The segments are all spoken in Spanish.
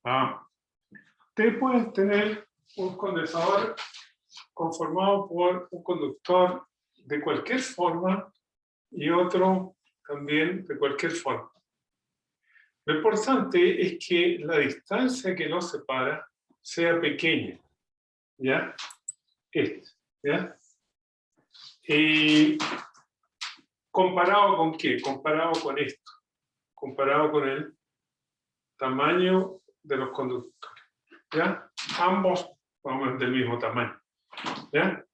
Ustedes pueden tener un condensador conformado por un conductor de cualquier forma y otro también de cualquier forma. Lo importante es que la distancia que los separa sea pequeña, ¿ya? ¿ya? Y ¿comparado con qué? Comparado con esto. Comparado con el tamaño de los conductores, ¿ya? Ambos vamos del mismo tamaño, ¿ya?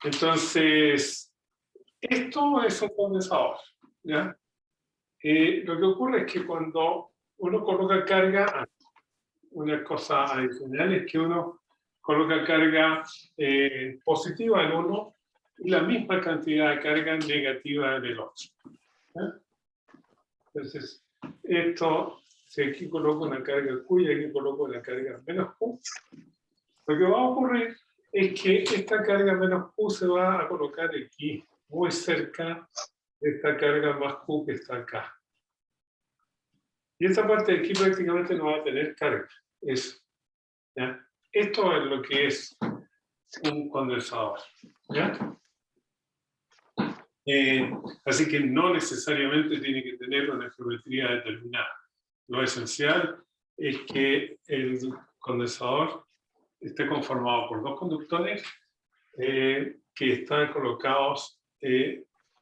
Entonces, esto es un condensador, ¿ya? Lo que ocurre es que cuando uno coloca carga, una cosa adicional es que uno coloca carga positiva en uno y la misma cantidad de carga negativa en el otro, ¿ya? Entonces, esto, si aquí coloco una carga Q y aquí coloco una carga menos Q, lo que va a ocurrir es que esta carga menos Q se va a colocar aquí, muy cerca de esta carga más Q que está acá. Y esta parte de aquí prácticamente no va a tener carga. ¿Ya? Esto es lo que es un condensador, ¿ya? Así que no necesariamente tiene que tener una geometría determinada. Lo esencial es que el condensador esté conformado por dos conductores que están colocados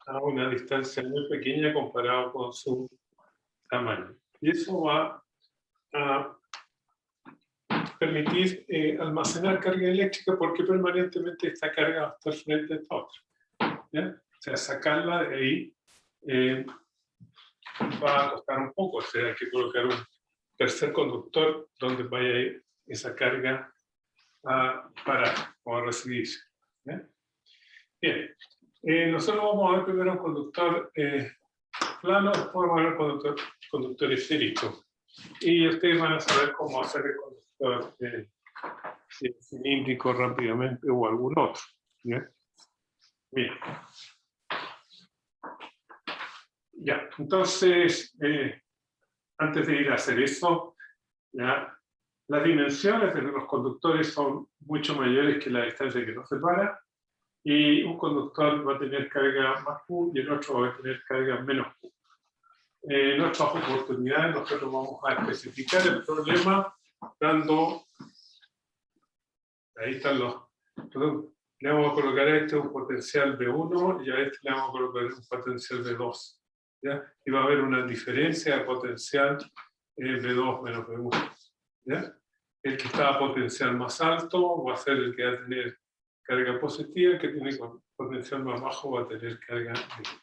a una distancia muy pequeña comparado con su tamaño. Y eso va a permitir almacenar carga eléctrica porque permanentemente esta carga va a estar frente a esta otra, ¿ya? O sea, sacarla de ahí va a costar un poco, o sea, hay que colocar un tercer conductor donde vaya a ir esa carga para recibirse, ¿ya? Bien, nosotros vamos a ver primero un conductor plano, después vamos a ver un conductor esférico. Y ustedes van a saber cómo hacer el conductor cilíndrico rápidamente o algún otro, ¿ya? Bien. Ya, entonces, antes de ir a hacer eso, ¿ya? Las dimensiones de los conductores son mucho mayores que la distancia que nos separa, y un conductor va a tener carga más Q y el otro va a tener carga menos Q. En otras oportunidades nosotros vamos a especificar el problema dando, ahí están los, le vamos a colocar a este un potencial B1 y a este le vamos a colocar un potencial B2, ¿ya? Y va a haber una diferencia de potencial B2 menos B1, ¿ya? El que está a potencial más alto va a ser el que va a tener carga positiva, el que tiene potencial más bajo va a tener carga negativa.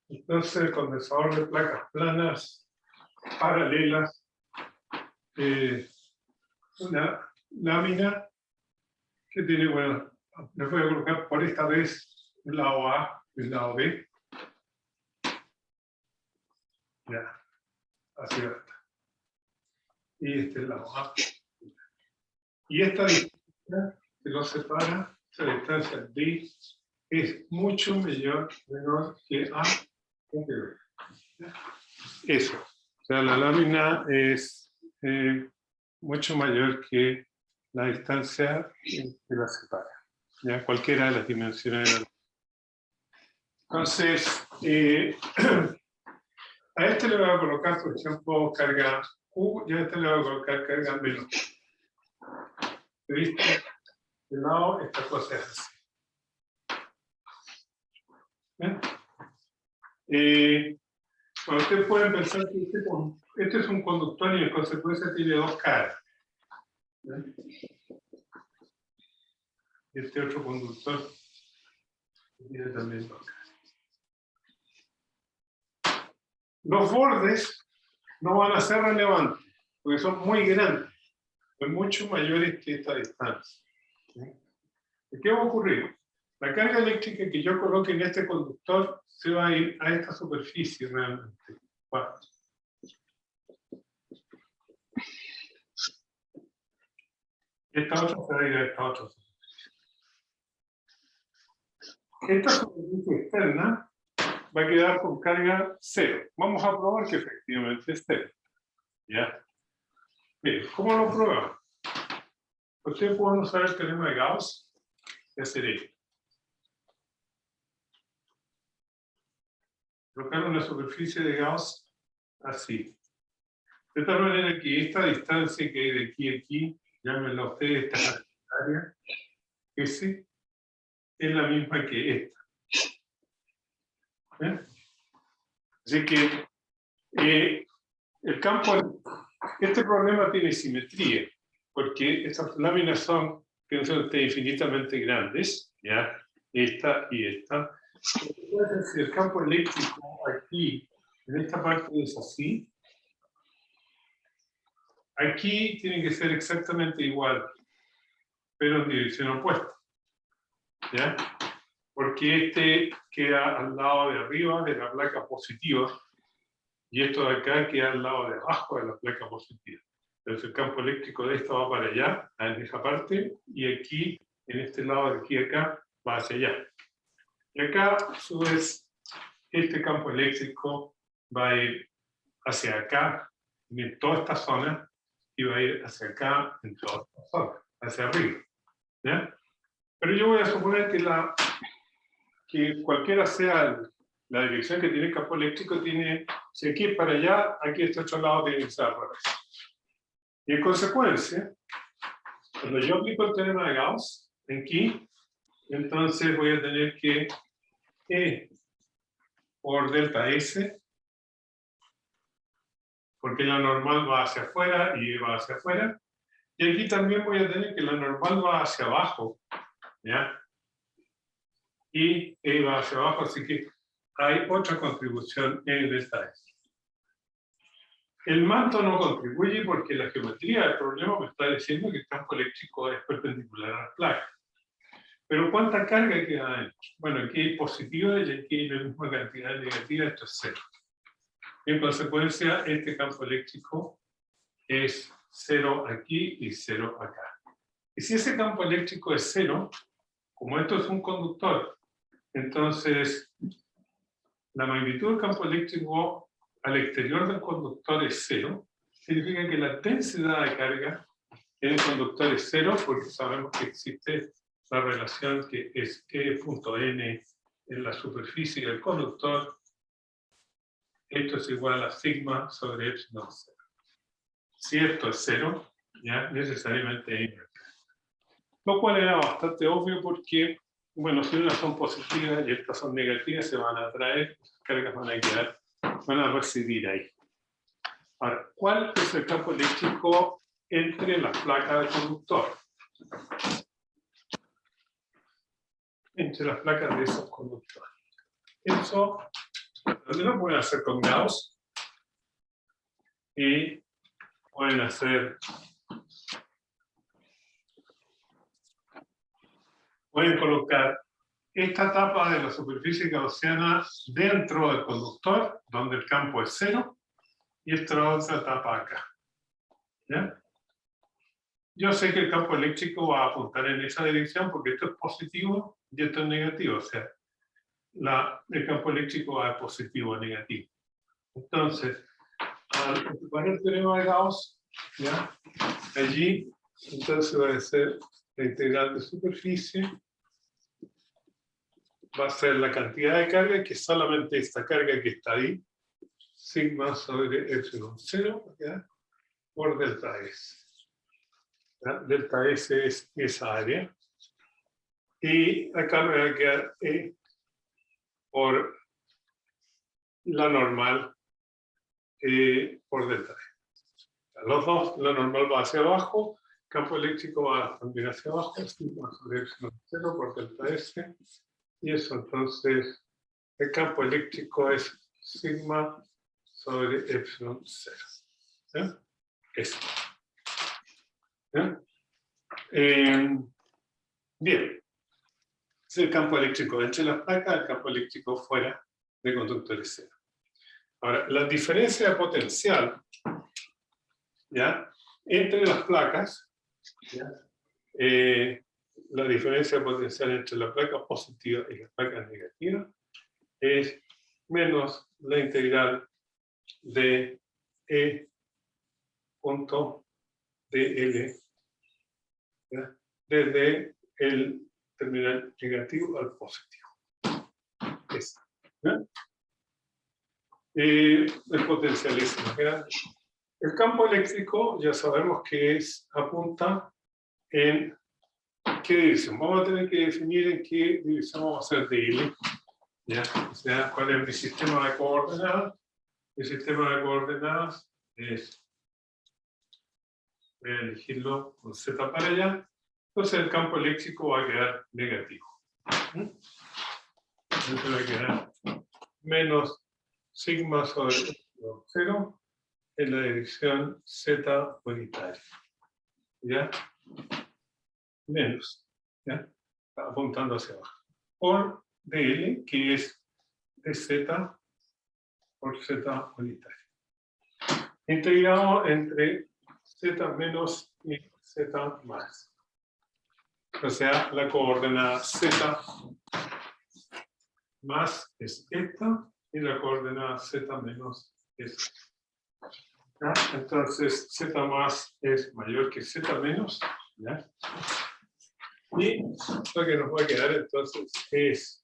Entonces, el condensador de placas planas paralelas, una lámina que tiene, bueno, les voy a colocar por esta vez el lado A y el lado B. Ya, así va a estar. Y este es el lado A. Y esta distancia que los separa, esa distancia D, es mucho menor que A y que B. Eso. O sea, la lámina es mucho mayor que la distancia que la separa, ¿ya? Cualquiera de las dimensiones de la lámina. Entonces, a este le voy a colocar, por ejemplo, carga Q y a este le voy a colocar carga menos. ¿Viste? De lado, esta cosa es así. Bueno, ustedes pueden pensar que este es un conductor y en consecuencia tiene dos caras. Y este otro conductor tiene también dos caras. Los bordes no van a ser relevantes, porque son muy grandes, son mucho mayores que esta distancia. ¿Qué va a ocurrir? La carga eléctrica que yo coloque en este conductor se va a ir a esta superficie realmente. Bueno. Esta otra se va a ir a esta otra superficie. esta superficie externa va a quedar con carga 0. Vamos a probar que efectivamente es 0. ¿Ya? Bien, ¿cómo lo pruebamos? Ustedes pueden usar el teorema de Gauss y hacer esto. Colocar una superficie de Gauss así. De tal manera que esta distancia que hay de aquí a aquí, llámenla ustedes esta área, S, es la misma que esta. ¿Eh? Así que el campo, este problema tiene simetría, porque estas láminas son, piensen ustedes, infinitamente grandes, ¿ya? Esta y esta. Entonces, si el campo eléctrico aquí, en esta parte es así, aquí tiene que ser exactamente igual, pero en dirección opuesta, ¿ya? Porque este queda al lado de arriba de la placa positiva, y esto de acá queda al lado de abajo de la placa positiva. Entonces el campo eléctrico de esta va para allá, en esa parte, y aquí, en este lado de aquí acá, va hacia allá. Y acá, a su vez, este campo eléctrico va a ir hacia acá, en toda esta zona, y va a ir hacia acá, en toda esta zona, hacia arriba. ¿Ya? Pero yo voy a suponer que cualquiera sea la dirección que tiene el campo eléctrico, si aquí es para allá, aquí este otro lado tiene que ser al revés. Y en consecuencia, cuando yo aplico el teorema de Gauss, aquí, entonces voy a tener que E por delta S, porque la normal va hacia afuera y E va hacia afuera. Y aquí también voy a tener que la normal va hacia abajo, ¿ya? Y E va hacia abajo, así que hay otra contribución en delta S. El manto no contribuye porque la geometría del problema me está diciendo que el campo eléctrico es perpendicular a la placa. Pero ¿cuánta carga queda adentro? Bueno, aquí hay positiva y aquí hay la misma cantidad negativa, esto es 0. En consecuencia, este campo eléctrico es 0 aquí y 0 acá. Y si ese campo eléctrico es 0, como esto es un conductor, entonces la magnitud del campo eléctrico al exterior del conductor es 0, significa que la densidad de carga en el conductor es 0, porque sabemos que existe la relación que es E.n en la superficie del conductor. Esto es igual a sigma sobre epsilon 0. Si esto es 0, ya necesariamente hay una carga. Lo cual era bastante obvio porque, bueno, si unas son positivas y estas son negativas, se van a atraer, las cargas van a quedar, van a residir ahí. Ahora, ¿cuál es el campo eléctrico entre las placas del conductor? Entre las placas de esos conductores. Eso también lo pueden hacer con Gauss y pueden colocar esta tapa de la superficie gaussiana dentro del conductor, donde el campo es 0, y esta otra tapa acá. ¿Ya? Yo sé que el campo eléctrico va a apuntar en esa dirección porque esto es positivo y esto es negativo. O sea, el campo eléctrico va de positivo a negativo. Entonces, al ocupar el teorema de Gauss, ¿ya? Allí, entonces va a ser la integral de superficie, va a ser la cantidad de carga, que es solamente esta carga que está ahí, sigma sobre epsilon 0, ¿ya? Por delta S. ¿Ya? Delta S es esa área. Y acá me va a quedar E por la normal por delta S. Los dos, la normal va hacia abajo, campo eléctrico va también hacia abajo, sigma sobre epsilon 0 por delta S. Y eso entonces, el campo eléctrico es sigma sobre epsilon 0. ¿Ya? Eso. ¿Ya? Bien. Es el campo eléctrico entre las placas, el campo eléctrico fuera de conductores 0. Ahora, la diferencia de potencial, ¿ya? Entre las placas, ¿ya? la diferencia potencial entre la placa positiva y la placa negativa es menos la integral de E punto dl, ¿ya? Desde el terminal negativo al positivo. ¿Ya? El potencial es más grande. El campo eléctrico ya sabemos que apunta en qué dirección. Vamos a tener que definir en qué dirección vamos a hacer dl. ¿Ya? O sea, cuál es mi sistema de coordenadas. El sistema de coordenadas es, voy a elegirlo con z para allá, entonces el campo eléctrico va a quedar negativo. Entonces va a quedar menos sigma sobre 0 en la dirección z unitaria. ¿Ya? Menos. ¿Ya? Está apuntando hacia abajo. Por dl, que es dz por z unitaria. Integrado entre z menos y z más. O sea, la coordenada z más es esta y la coordenada z menos es esta. ¿Ya? Entonces, z más es mayor que z menos. ¿Ya? Y lo que nos va a quedar entonces es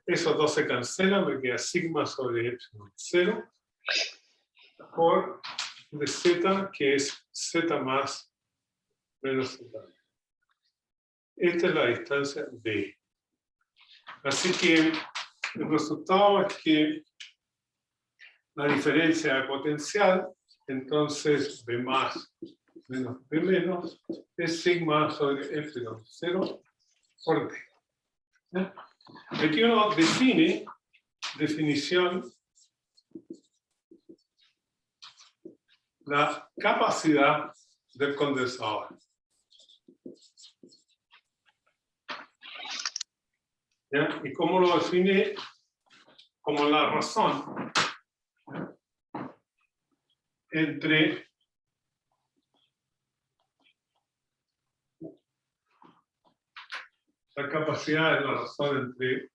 esos dos se cancelan, me queda sigma sobre epsilon 0 por de z, que es z más menos z. Esta es la distancia d. Así que el resultado es que la diferencia de potencial, entonces b más menos b menos, es sigma sobre epsilon 0 por d. ¿Ya? Aquí uno define, definición, la capacidad del condensador. ¿Ya? ¿Y cómo lo define? Como la razón entre la capacidad de la razón entre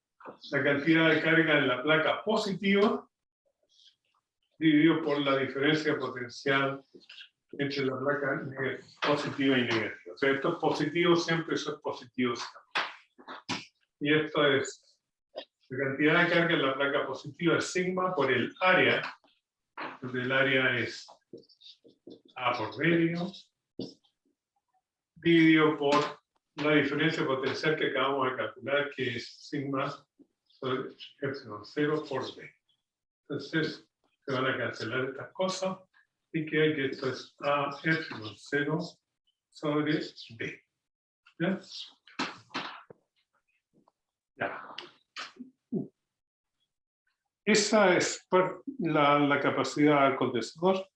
la cantidad de carga en la placa positiva dividido por la diferencia potencial entre la placa positiva y negativa. O sea, esto es positivo siempre, eso es positivo siempre. Y esto es la cantidad de carga en la placa positiva es sigma por el área, donde el área es A por medio, dividido por la diferencia potencial que acabamos de calcular, que es sigma sobre epsilon 0 por d. Entonces, se van a cancelar estas cosas y queda que esto es A epsilon 0 sobre d. ¿Ya? Ya. Esa es la capacidad del condensador.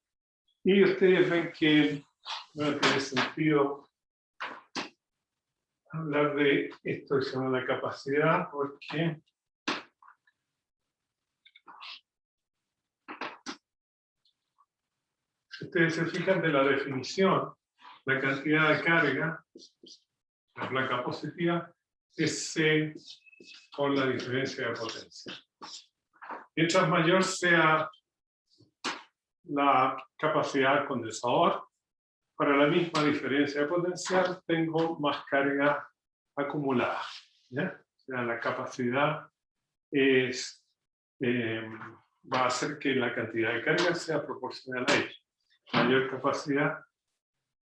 Y ustedes ven que no tiene sentido hablar de esto que se llama la capacidad, porque si ustedes se fijan de la definición, la cantidad de carga, la placa positiva, es C por la diferencia de potencia. Mientras mayor sea la capacidad del condensador, para la misma diferencia de potencial tengo más carga acumulada. ¿Ya? O sea, la capacidad es, va a hacer que la cantidad de carga sea proporcional a ella. Mayor capacidad,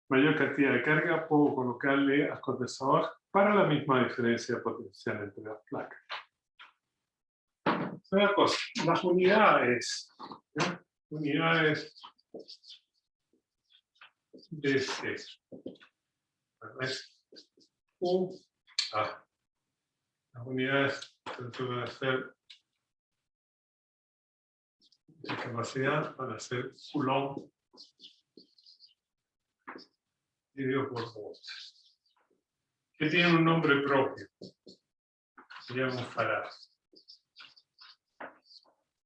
mayor cantidad de carga puedo colocarle al condensador para la misma diferencia de potencial entre las placas. Una cosa, las unidades, ¿ya? Unidades de C. Es U, A. Las unidades van a ser de capacidad, van a ser Coulomb dividido por volt, que tiene un nombre propio, se llama un farad.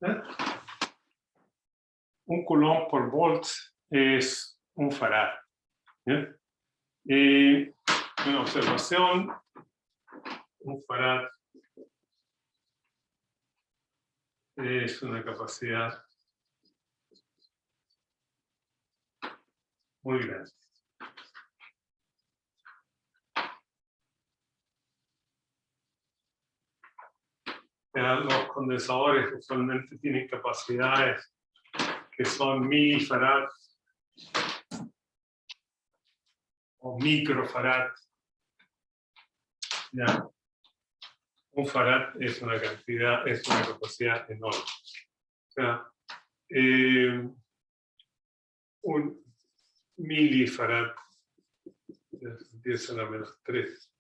¿Eh? Un Coulomb por volt es un farad. ¿Eh? Una observación, un farad es una capacidad muy grande. Los condensadores usualmente tienen capacidades que son milifarad o microfarad. ¿Ya? Un farad es una cantidad, es una capacidad enorme. O sea, un milifarad, 10 a la menos 3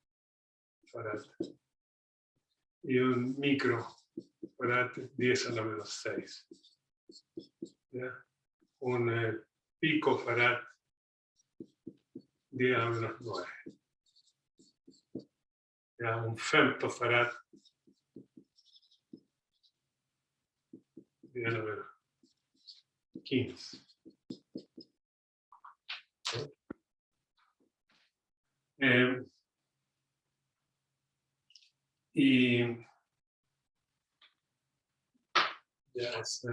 farad. Y un microfarad, 10 a la menos 6. ¿Ya? Un picofarad, 10 a la menos 9. ¿Ya? Un femtofarad, 10 a la menos 15. Y ya es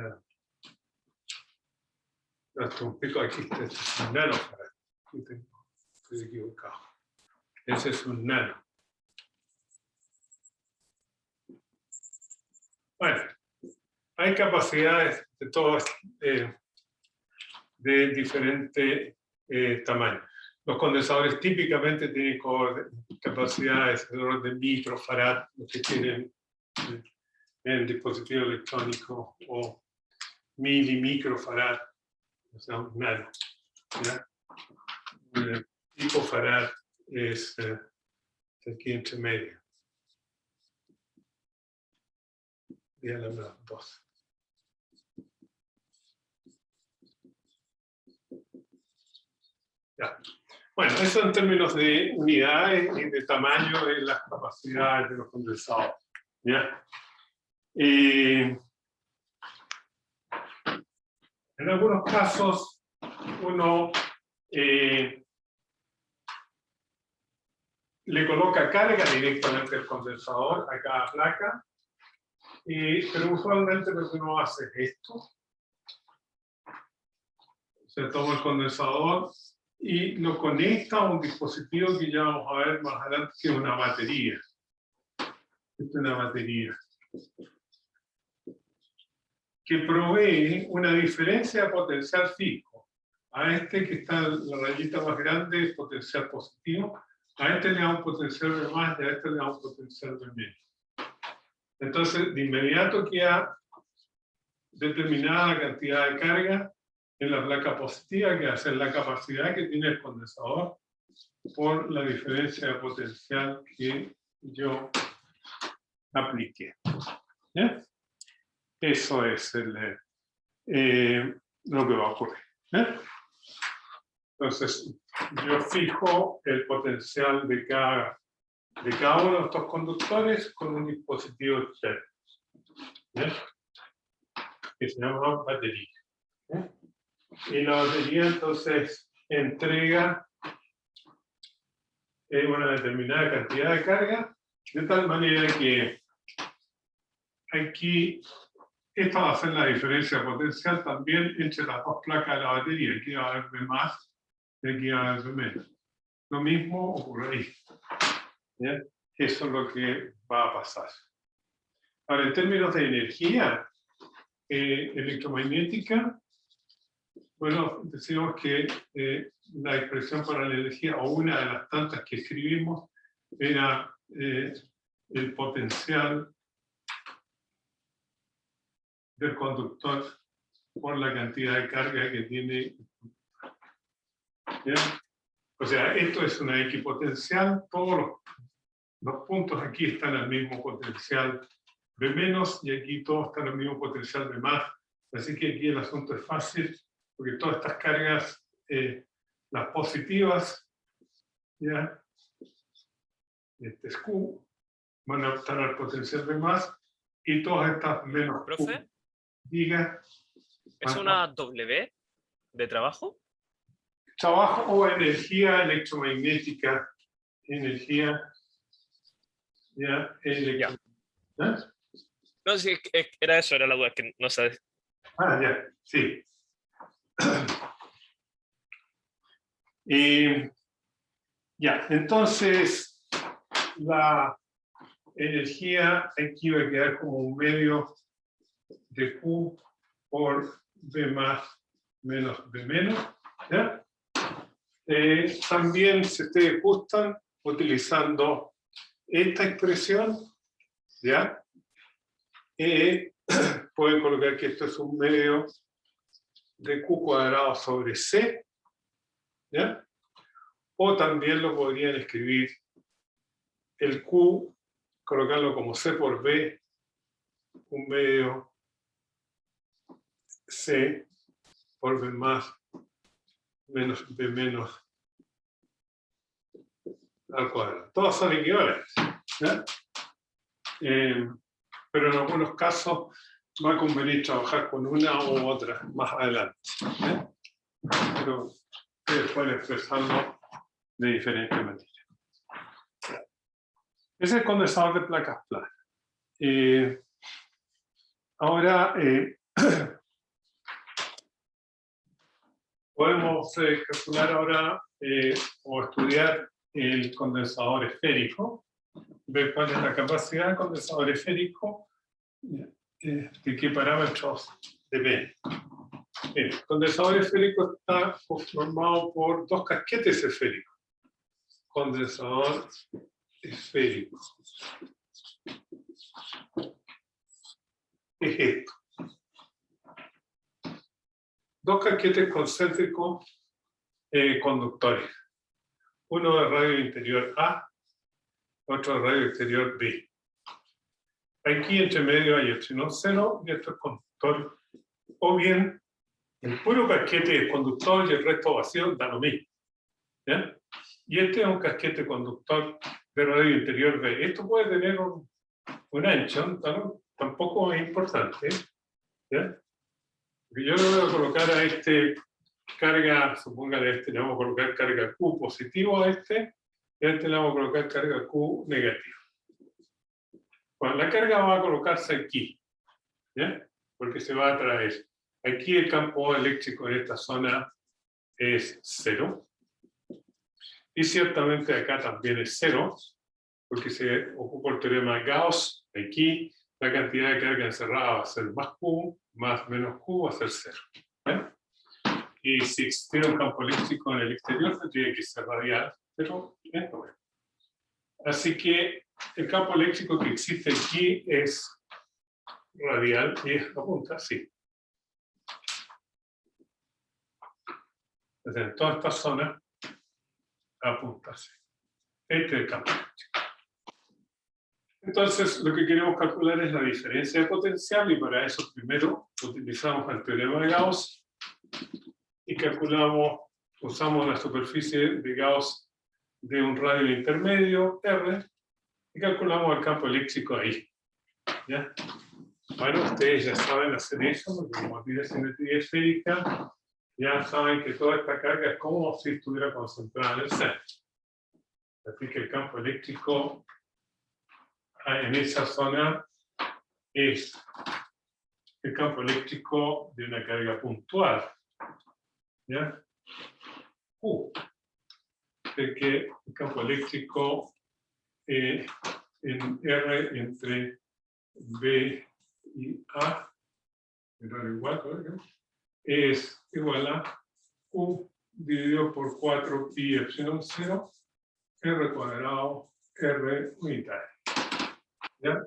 hasta un pico aquí, este es un nanofarad. Estoy equivocado. Ese es un nano. Bueno, hay capacidades de todas de diferente tamaño. Los condensadores típicamente tienen capacidades de orden de microfarad, los que tienen en dispositivo electrónico, o microfarad, o sea, un nano. ¿Ya? Picofarad es aquí entre medio. Y a la menos 12. Ya. Bueno, eso en términos de unidades y de tamaño de las capacidades de los condensadores. ¿Ya? En algunos casos, uno le coloca carga directamente al condensador a cada placa, pero usualmente lo que uno hace es esto. Se toma el condensador y lo conecta a un dispositivo que ya vamos a ver más adelante, que es una batería. Esta es una batería que provee una diferencia de potencial fijo. A este que está la rayita más grande es potencial positivo, a este le da un potencial de más y a este le da un potencial de menos. Entonces, de inmediato queda determinada la cantidad de carga en la placa positiva, que va a ser la capacidad que tiene el condensador por la diferencia de potencial que yo apliqué. ¿Ya? Eso es lo que va a ocurrir. ¿Ya? Entonces, yo fijo el potencial de cada uno de estos conductores con un dispositivo externo, ¿ya? Que se llama batería. ¿Ya? Y la batería entonces entrega una determinada cantidad de carga, de tal manera que aquí esta va a ser la diferencia potencial también entre las dos placas de la batería. Aquí va a haber B más y aquí va a haber B menos. Lo mismo ocurre ahí. ¿Ya? Eso es lo que va a pasar. Ahora, en términos de energía electromagnética, bueno, decimos que la expresión para la energía, o una de las tantas que escribimos, era el potencial del conductor por la cantidad de carga que tiene. ¿Ya? O sea, esto es una equipotencial, todos los puntos aquí están al mismo potencial B menos y aquí todos están al mismo potencial B más. Así que aquí el asunto es fácil, porque todas estas cargas, las positivas, ¿ya? Este es Q, van a estar al potencial B más, y todas estas menos Q. ¿Profe? Diga. ¿Es una W de trabajo? trabajo o energía electromagnética, energía ya electromagnética. No, sí, era eso, era la duda, que no sabes. Ah, ya, sí. Ya, entonces la energía aquí va a quedar como un medio de Q por B más menos B menos. ¿Ya? También, si ustedes gustan, utilizando esta expresión, ¿ya? Pueden colocar que esto es un medio de Q cuadrado sobre C, ¿ya? O también lo podrían escribir el Q, colocarlo como C por B, un medio C por B más menos B menos al cuadrado. Todas son equivalentes, ¿ya? Pero en algunos casos va a convenir trabajar con una u otra más adelante, ¿ya? Pero ustedes pueden expresarlo de diferentes maneras. Ese es el condensador de placas planas. Ahora podemos calcular ahora o estudiar el condensador esférico, ver cuál es la capacidad del condensador esférico, de qué parámetros depende. El condensador esférico está conformado por dos casquetes esféricos. Condensador esférico. ¿Qué es esto? Dos casquetes concéntricos conductores. Uno de radio interior A, otro de radio exterior B. Aquí entre medio hay epsilon 0 y esto es conductor. O bien, el puro casquete es conductor y el resto vacío da lo mismo. ¿Ya? Y este es un casquete conductor de radio interior B. Esto puede tener un ancho, ¿no? Tampoco es importante. ¿Ya? Porque yo le voy a colocar a este carga, supóngale a este le vamos a colocar carga Q positivo a este, y a este le vamos a colocar carga Q negativa. Bueno, la carga va a colocarse aquí, ¿ya? Porque se va a traer. Aquí el campo eléctrico en esta zona es 0. Y ciertamente acá también es 0, porque se ocupa el teorema de Gauss. Aquí la cantidad de carga encerrada va a ser más Q, más menos Q va a ser 0. ¿Ya? Y si existiera un campo eléctrico en el exterior, tendría que ser radial, pero no es. Así que el campo eléctrico que existe aquí es radial y apunta así. Entonces, en toda esta zona apunta así. Este es el campo eléctrico. Entonces, lo que queremos calcular es la diferencia de potencial y para eso primero utilizamos el teorema de Gauss y calculamos, usamos la superficie de Gauss de un radio intermedio, R, y calculamos el campo eléctrico ahí. ¿Ya? Bueno, ustedes ya saben hacer eso, porque como tiene simetría esférica, ya saben que toda esta carga es como si estuviera concentrada en el centro. Así que el campo eléctrico en esa zona es el campo eléctrico de una carga puntual. ¿Ya? Que el campo eléctrico en R entre B y A, es igual a Q dividido por 4 pi epsilon 0, R cuadrado, R unitario. ¿Ya?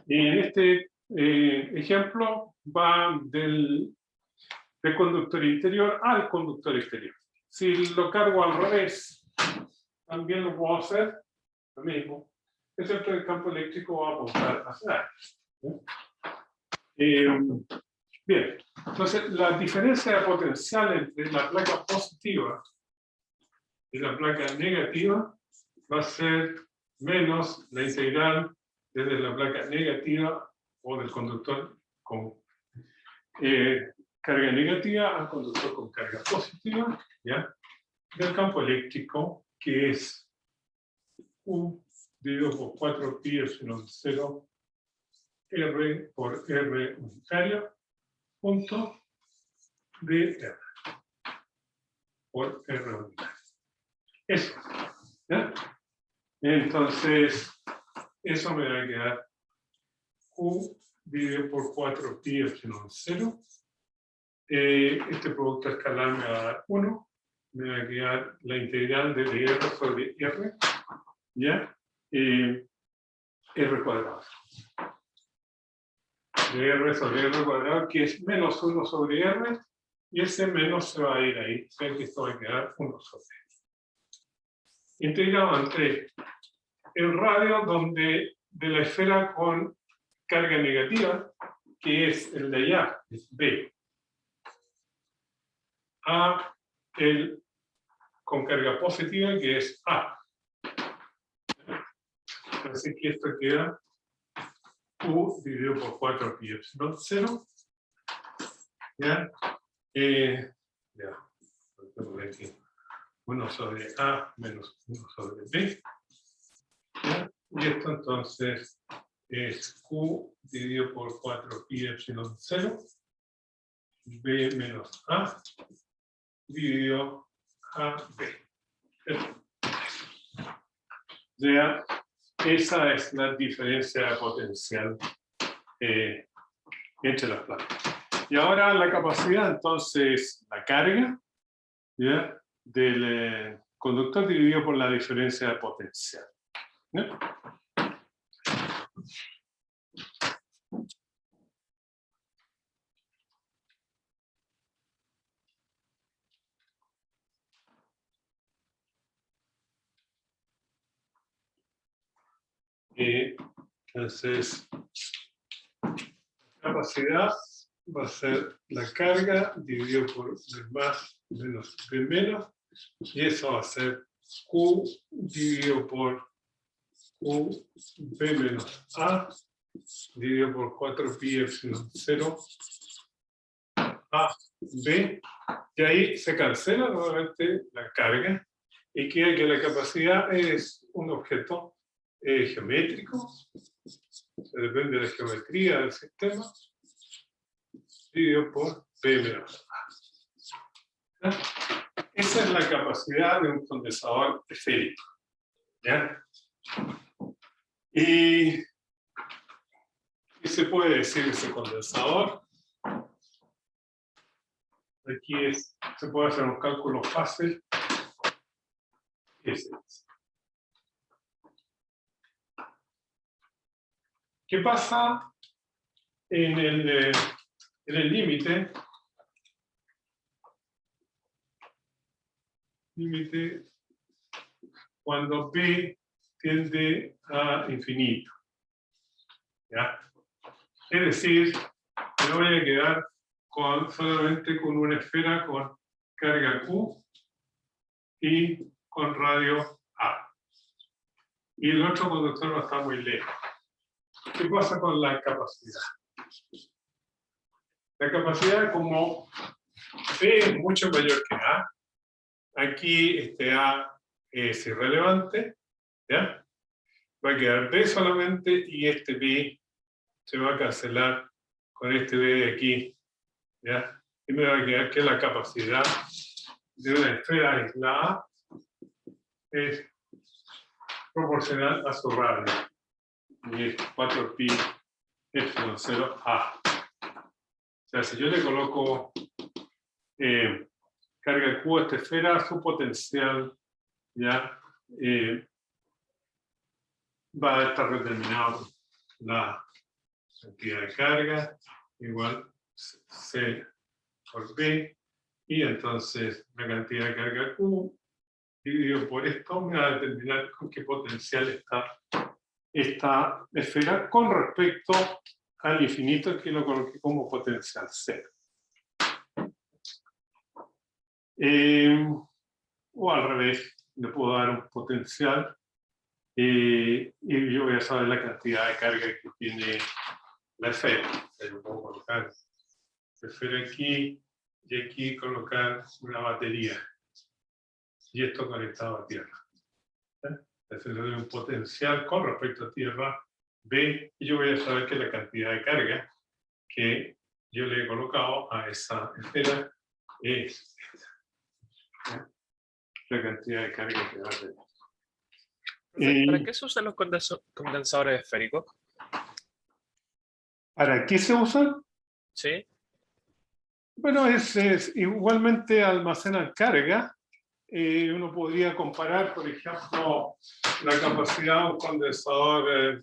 Y en este ejemplo va del conductor interior al conductor exterior. Si lo cargo al revés, también lo puedo hacer, lo mismo, excepto que el campo eléctrico va a apuntar hacia bien, entonces la diferencia de potencial entre la placa positiva y la placa negativa va a ser menos la integral desde la placa negativa o del conductor común. carga negativa a conductor con carga positiva, ¿ya? Del campo eléctrico, que es U dividido por 4 pi epsilon 0 R por R unitario, punto dr por R unitario. Eso, ¿ya? Entonces, eso me va a quedar Q dividido por 4 pi epsilon 0. Este producto escalar me va a dar 1. Me va a quedar la integral de R sobre R, ¿ya? R cuadrado. De R sobre R cuadrado, que es menos 1 sobre R, y ese menos se va a ir ahí. O sea que esto va a quedar 1 sobre R. Integrado entre el radio de la esfera con carga negativa, que es el de allá, es B, a el con carga positiva, que es A. Así que esto queda Q dividido por 4 pi epsilon 0. ¿Ya? Ya. Aquí. 1 sobre A menos 1 sobre B. ¿Ya? Y esto entonces es Q dividido por 4 pi epsilon 0. B menos A dividido a B. Ya, esa es la diferencia de potencial entre las placas. Y ahora la capacidad, entonces, la carga, ¿ya?, del conductor dividido por la diferencia de potencial, ¿ya? Entonces, capacidad va a ser la carga dividido por B más menos B menos, y eso va a ser Q dividido por Q B menos A dividido por 4 pi epsilon 0 A B, y ahí se cancela nuevamente la carga y queda que la capacidad es un objeto geométrico, se depende de la geometría del sistema, dividido por B menos A. ¿Ya? Esa es la capacidad de un condensador esférico, ¿ya? ¿Y qué se puede decir de ese condensador? Aquí se puede hacer un cálculo fácil. ¿Qué pasa en el límite? Límite cuando B tiende a infinito, ¿ya? Es decir, me voy a quedar solamente con una esfera con carga Q y con radio A. Y el otro conductor va a estar muy lejos. ¿Qué pasa con la capacidad? La capacidad, como B es mucho mayor que A, aquí este A es irrelevante, ¿ya? Va a quedar B solamente y este B se va a cancelar con este B de aquí, ¿ya? Y me va a quedar que la capacidad de una esfera aislada es proporcional a su radio, y es 4 pi epsilon 0 A. O sea, si yo le coloco carga Q a esta esfera, su potencial ya va a estar determinado la cantidad de carga igual C por B, y entonces la cantidad de carga Q dividido por esto me va a determinar con qué potencial está esta esfera con respecto al infinito, que lo coloqué como potencial cero. O al revés, le puedo dar un potencial y yo voy a saber la cantidad de carga que tiene la esfera. Yo puedo colocar Prefiero aquí y aquí colocar una batería. Y esto conectado a tierra. Entonces le doy un potencial con respecto a tierra B, y yo voy a saber que la cantidad de carga que yo le he colocado a esa esfera es la cantidad de carga que va a tener. ¿Para qué se usan los condensadores esféricos? ¿Para qué se usan? Sí. Bueno, igualmente almacenan carga. Uno podría comparar, por ejemplo, la capacidad de un condensador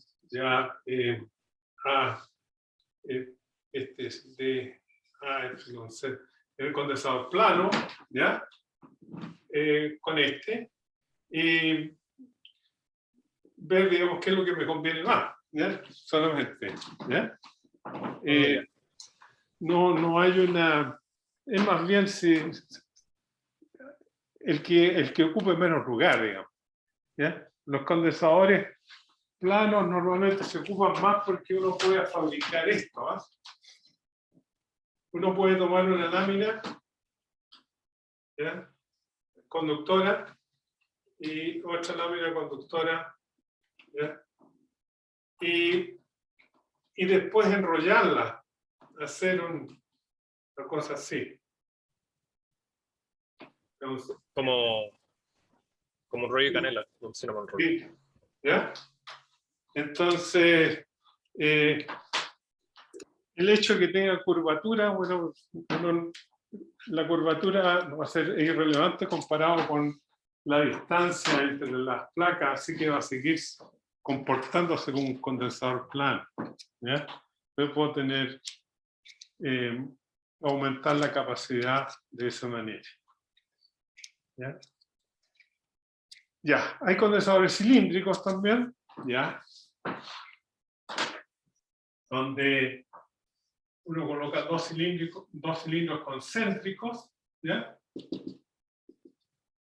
este es de el condensador plano, ¿ya? Con este, y ver, digamos, qué es lo que me conviene más, ¿ya? Solamente, ¿ya? No hay una... Es más bien el que ocupe menos lugar, digamos, ¿ya? Los condensadores planos normalmente se ocupan más porque uno puede fabricar esto, ¿eh? Uno puede tomar una lámina, ¿ya?, conductora y otra lámina conductora, ¿ya?, y después enrollarla, hacer una cosa así. Entonces, Como un rollo de canela, un cinnamon roll. ¿ya? Entonces, el hecho de que tenga curvatura, bueno, la curvatura va a ser irrelevante comparado con la distancia entre las placas, así que va a seguir comportándose como un condensador plano, ¿ya? Yo puedo tener, aumentar la capacidad de esa manera, ¿ya? Ya, hay condensadores cilíndricos también, ¿ya?, donde uno coloca dos cilindros concéntricos, ¿ya?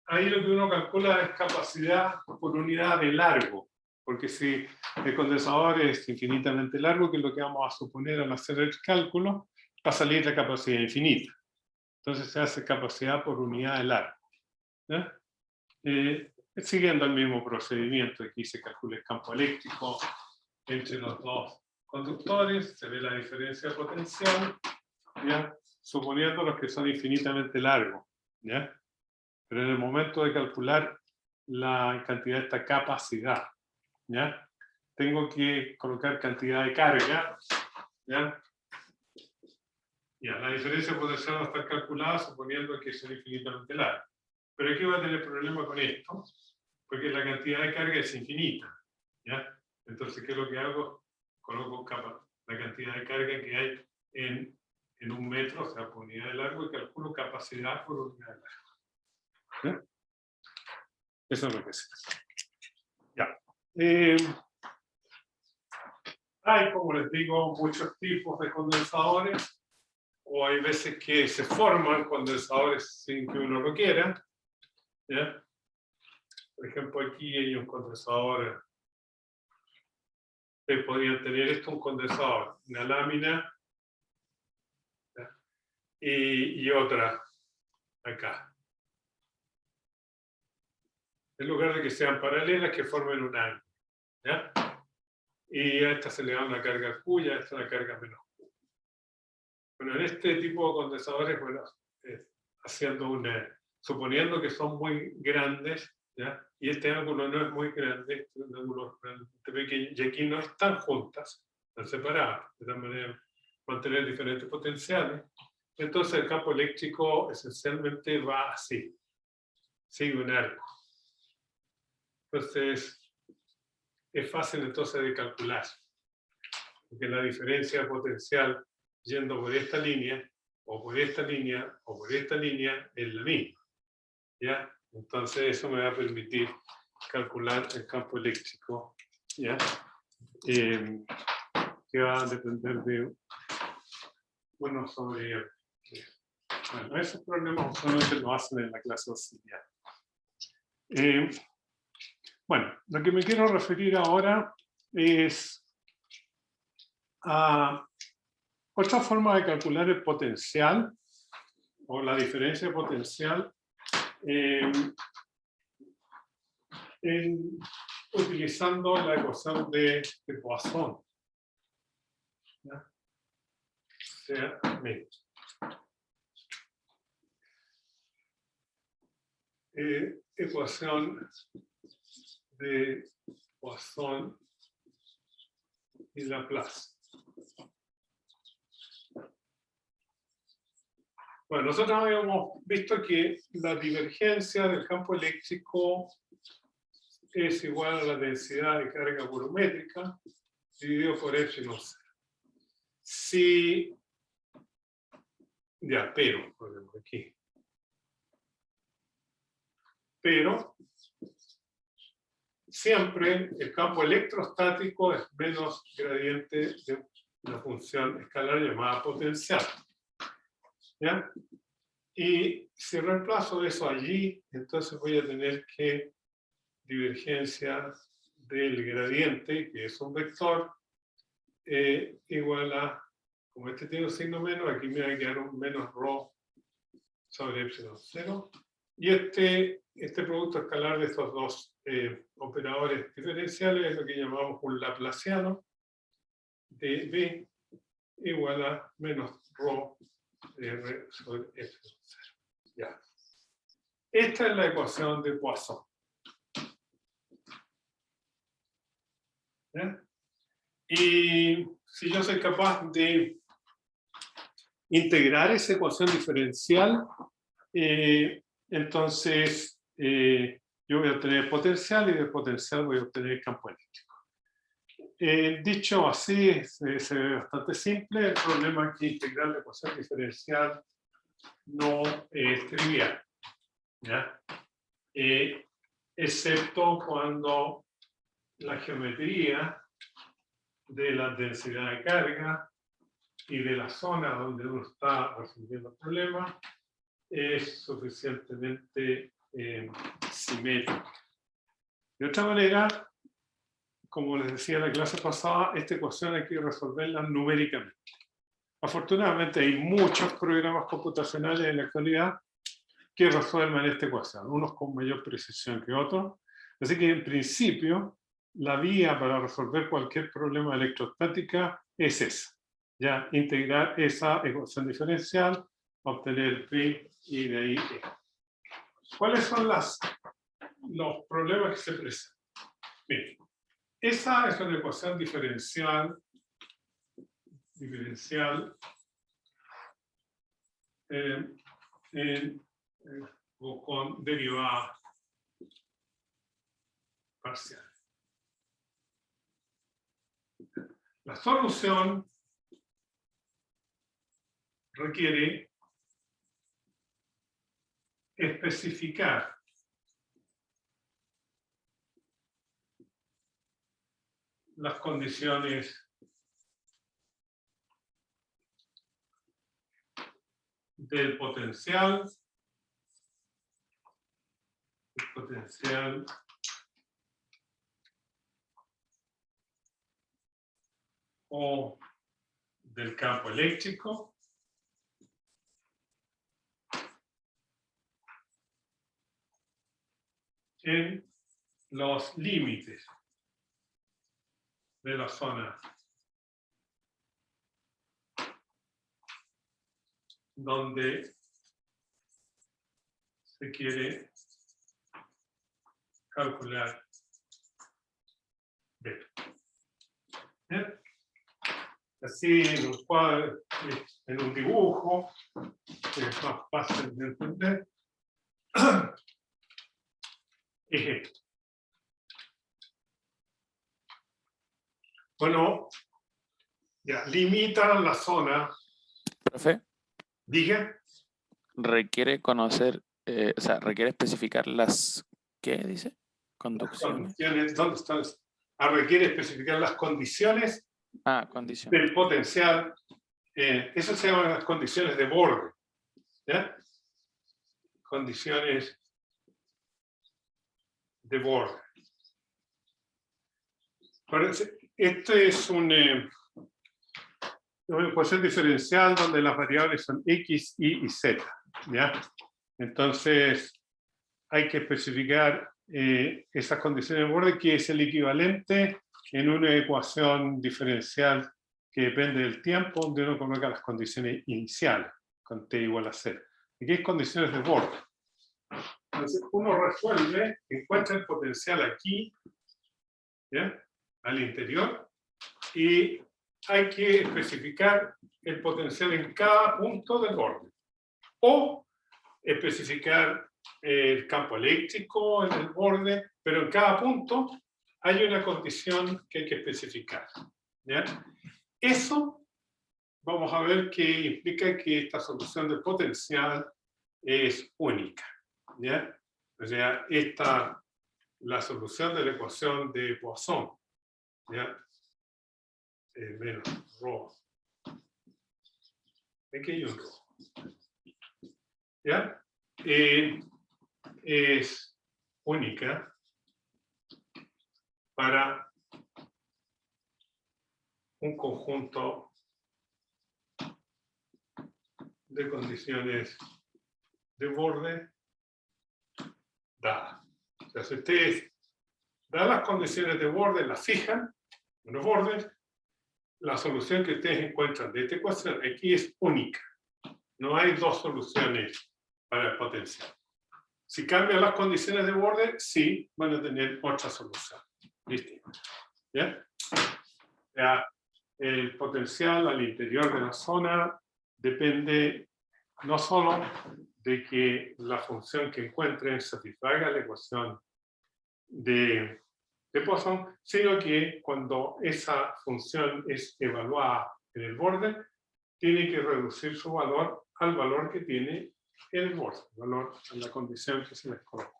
Ahí lo que uno calcula es capacidad por unidad de largo, porque si el condensador es infinitamente largo, que es lo que vamos a suponer al hacer el cálculo, va a salir la capacidad infinita. Entonces se hace capacidad por unidad de largo, ¿ya? Siguiendo el mismo procedimiento, aquí se calcula el campo eléctrico entre los dos conductores, se ve la diferencia potencial, ¿ya?, suponiendo los que son infinitamente largos, ¿ya? Pero en el momento de calcular la cantidad de esta capacidad, ¿ya?, tengo que colocar cantidad de carga, ¿ya? Ya, la diferencia potencial va a estar calculada suponiendo que son infinitamente largos. Pero aquí va a tener problema con esto, porque la cantidad de carga es infinita, ¿ya? Entonces, ¿qué es lo que hago? Coloco la cantidad de carga que hay en un metro, o sea, por unidad de largo, y calculo capacidad por unidad de largo. ¿Ya? Eso es lo que se hace. Ya. Hay, como les digo, muchos tipos de condensadores, o hay veces que se forman condensadores sin que uno lo quiera, ¿ya? Por ejemplo, aquí hay un condensador. Ustedes podrían tener esto, un condensador, una lámina, ¿ya?, y otra acá. En lugar de que sean paralelas, que formen un ángulo, ¿ya? Y a esta se le da una carga Q y a esta una carga menos Q. Bueno, en este tipo de condensadores, bueno, suponiendo que son muy grandes, ¿ya?, y este ángulo no es muy grande, este es un ángulo realmente pequeño, y aquí no están juntas, están separadas, de tal manera mantener diferentes potenciales. Entonces el campo eléctrico esencialmente va así, sigue un arco. Entonces es fácil entonces de calcular, porque la diferencia potencial yendo por esta línea, o por esta línea, o por esta línea, es la misma, ¿ya? Entonces eso me va a permitir calcular el campo eléctrico, ¿ya? Que va a depender de uno sobre... Bueno, esos problemas usualmente lo hacen en la clase auxiliar. Bueno, lo que me quiero referir ahora es a Otra forma de calcular el potencial o la diferencia de potencial utilizando la ecuación de Poisson. ¿Ya? Sea menos. Ecuación de Poisson y Laplace. Bueno, nosotros habíamos visto que la divergencia del campo eléctrico es igual a la densidad de carga volumétrica dividido por epsilon 0. Si, ya, pero, ponemos aquí. Pero, siempre el campo electrostático es menos gradiente de una función escalar llamada potencial. ¿Ya? Y si reemplazo eso allí, entonces voy a tener que divergencia del gradiente, que es un vector, igual a, como este tiene un signo menos, aquí me va a quedar un menos ρ sobre epsilon 0. Y este producto escalar de estos dos operadores diferenciales es lo que llamamos un laplaciano de B igual a menos ρ R sobre epsilon 0. Ya. Esta es la ecuación de Poisson. ¿Ya? Y si yo soy capaz de integrar esa ecuación diferencial, entonces yo voy a obtener potencial y de potencial voy a obtener campo eléctrico. Dicho así, se ve bastante simple. El problema es que integrar la ecuación diferencial no es trivial, ¿ya? Excepto cuando la geometría de la densidad de carga y de la zona donde uno está resolviendo el problema es suficientemente simétrica. De otra manera, como les decía en la clase pasada, esta ecuación hay que resolverla numéricamente. Afortunadamente hay muchos programas computacionales en la actualidad que resuelven esta ecuación, unos con mayor precisión que otros. Así que en principio, la vía para resolver cualquier problema de electrostática es esa. Ya, integrar esa ecuación diferencial, obtener P y de ahí E. ¿Cuáles son los problemas que se presentan? Bien, esa es una ecuación diferencial o con derivada parcial. La solución requiere especificar las condiciones del potencial, o del campo eléctrico en los límites de la zona donde se quiere calcular B. ¿Bien? Así en un cuadro, en un dibujo, que es más fácil de entender, es esto. Bueno, ya limita la zona. Profe, Diga. requiere conocer, o sea, requiere especificar las, ¿qué dice? Conducciones. ¿Dónde están? Requiere especificar las condiciones Condiciones. del potencial. Eso se llaman las condiciones de borde. ¿Ya? Condiciones de borde. Este es un una ecuación diferencial donde las variables son x, y y z, ¿ya? Entonces, hay que especificar esas condiciones de borde, que es el equivalente en una ecuación diferencial que depende del tiempo, donde uno coloca las condiciones iniciales, con t igual a 0. Aquí hay condiciones de borde. Entonces, uno resuelve, encuentra el potencial aquí, ¿ya? Al interior, y hay que especificar el potencial en cada punto del borde. O especificar el campo eléctrico en el borde, pero en cada punto hay una condición que hay que especificar, ¿ya? Eso vamos a ver que implica que esta solución del potencial es única, ¿ya? O sea, la solución de la ecuación de Poisson, ¿ya? Menos ρ. Aquí hay un ρ. ¿Ya? Es única para un conjunto de condiciones de borde dadas. O sea, si ustedes dan las condiciones de borde, las fijan en los bordes, la solución que ustedes encuentran de esta ecuación aquí es única. No hay dos soluciones para el potencial. Si cambian las condiciones de borde, sí van a tener otra solución. ¿Listo? ¿Ya? Ya, el potencial al interior de la zona depende no solo de que la función que encuentren satisfaga la ecuación de Poisson, sino que cuando esa función es evaluada en el borde, tiene que reducir su valor al valor que tiene en el borde, valor en la condición que se les coloca.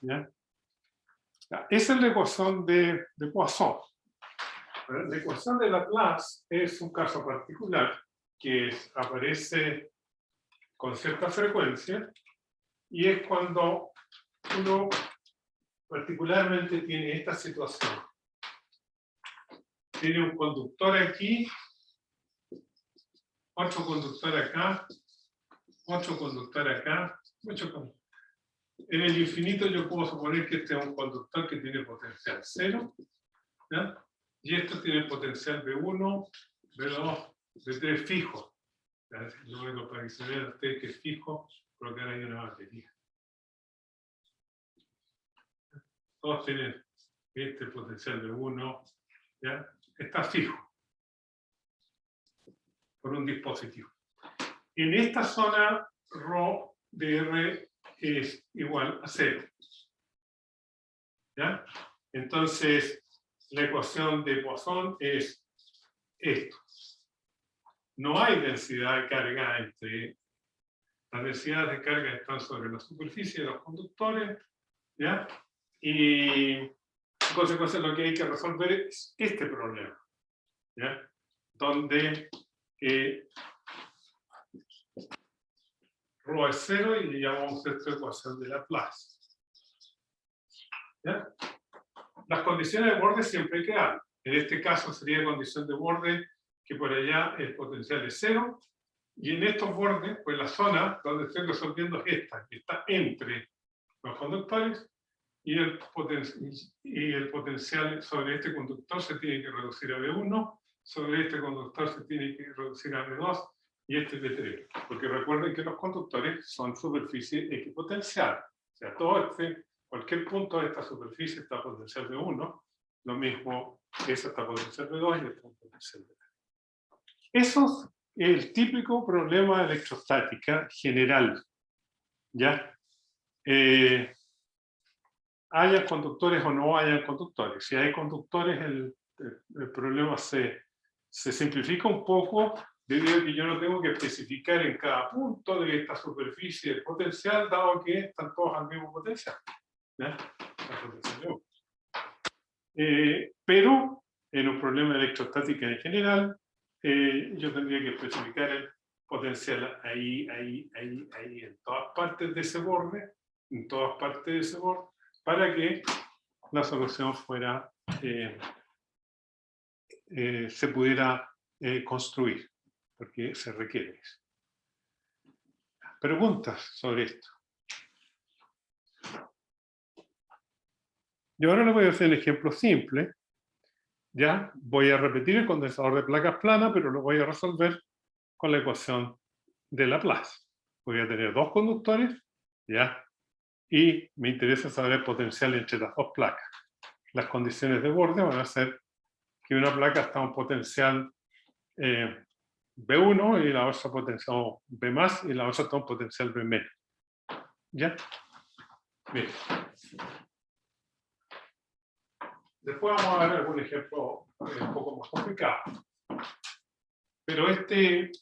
¿Ya? Esa es la ecuación de Poisson. La ecuación de Laplace es un caso particular que aparece con cierta frecuencia, y es cuando uno particularmente tiene esta situación. Tiene un conductor aquí, otro conductor acá, otro conductor acá, mucho conductor. En el infinito yo puedo suponer que este es un conductor que tiene potencial 0, ¿ya? Y esto tiene potencial B1, B2, B3 fijo. Lo único para que se vea usted que es fijo, colocar ahí una batería. Todos tienen este potencial B1, ¿ya? Está fijo por un dispositivo. En esta zona, ρ de R es igual a 0. ¿Ya? Entonces, la ecuación de Poisson es esto. No hay densidad de carga entre... Las densidades de carga están sobre la superficie de los conductores, ¿ya? Y en consecuencia lo que hay que resolver es este problema, ¿ya? Donde ρ es 0 y le llamamos esta ecuación de Laplace. ¿Ya? Las condiciones de borde siempre quedan. En este caso sería condición de borde que por allá el potencial es 0, y en estos bordes, pues la zona donde estoy resolviendo es esta, que está entre los conductores, y el potencial sobre este conductor se tiene que reducir a B1, sobre este conductor se tiene que reducir a B2, y este es B3. Porque recuerden que los conductores son superficie equipotencial. O sea, cualquier punto de esta superficie está potencial B1, lo mismo que esa está potencial B2 y esta potencial B3. Eso es el típico problema de electrostática general. ¿Ya? Haya conductores o no haya conductores. Si hay conductores, el problema se simplifica un poco, debido a que yo no tengo que especificar en cada punto de esta superficie el potencial, dado que están todos al mismo potencial. ¿Ya? Pero en un problema de electrostática en general, yo tendría que especificar el potencial ahí, en todas partes de ese borde, para que la solución fuera, se pudiera construir, porque se requiere eso. Preguntas sobre esto. Yo ahora les voy a hacer un ejemplo simple. Ya voy a repetir el condensador de placas planas, pero lo voy a resolver con la ecuación de Laplace. Voy a tener dos conductores, ¿ya? Y me interesa saber el potencial entre las dos placas. Las condiciones de borde van a ser que una placa está a un potencial B1 y la otra potencial B+, y la otra está a un potencial B-. ¿Ya? Bien. Después vamos a ver algún ejemplo un poco más complicado. Pero este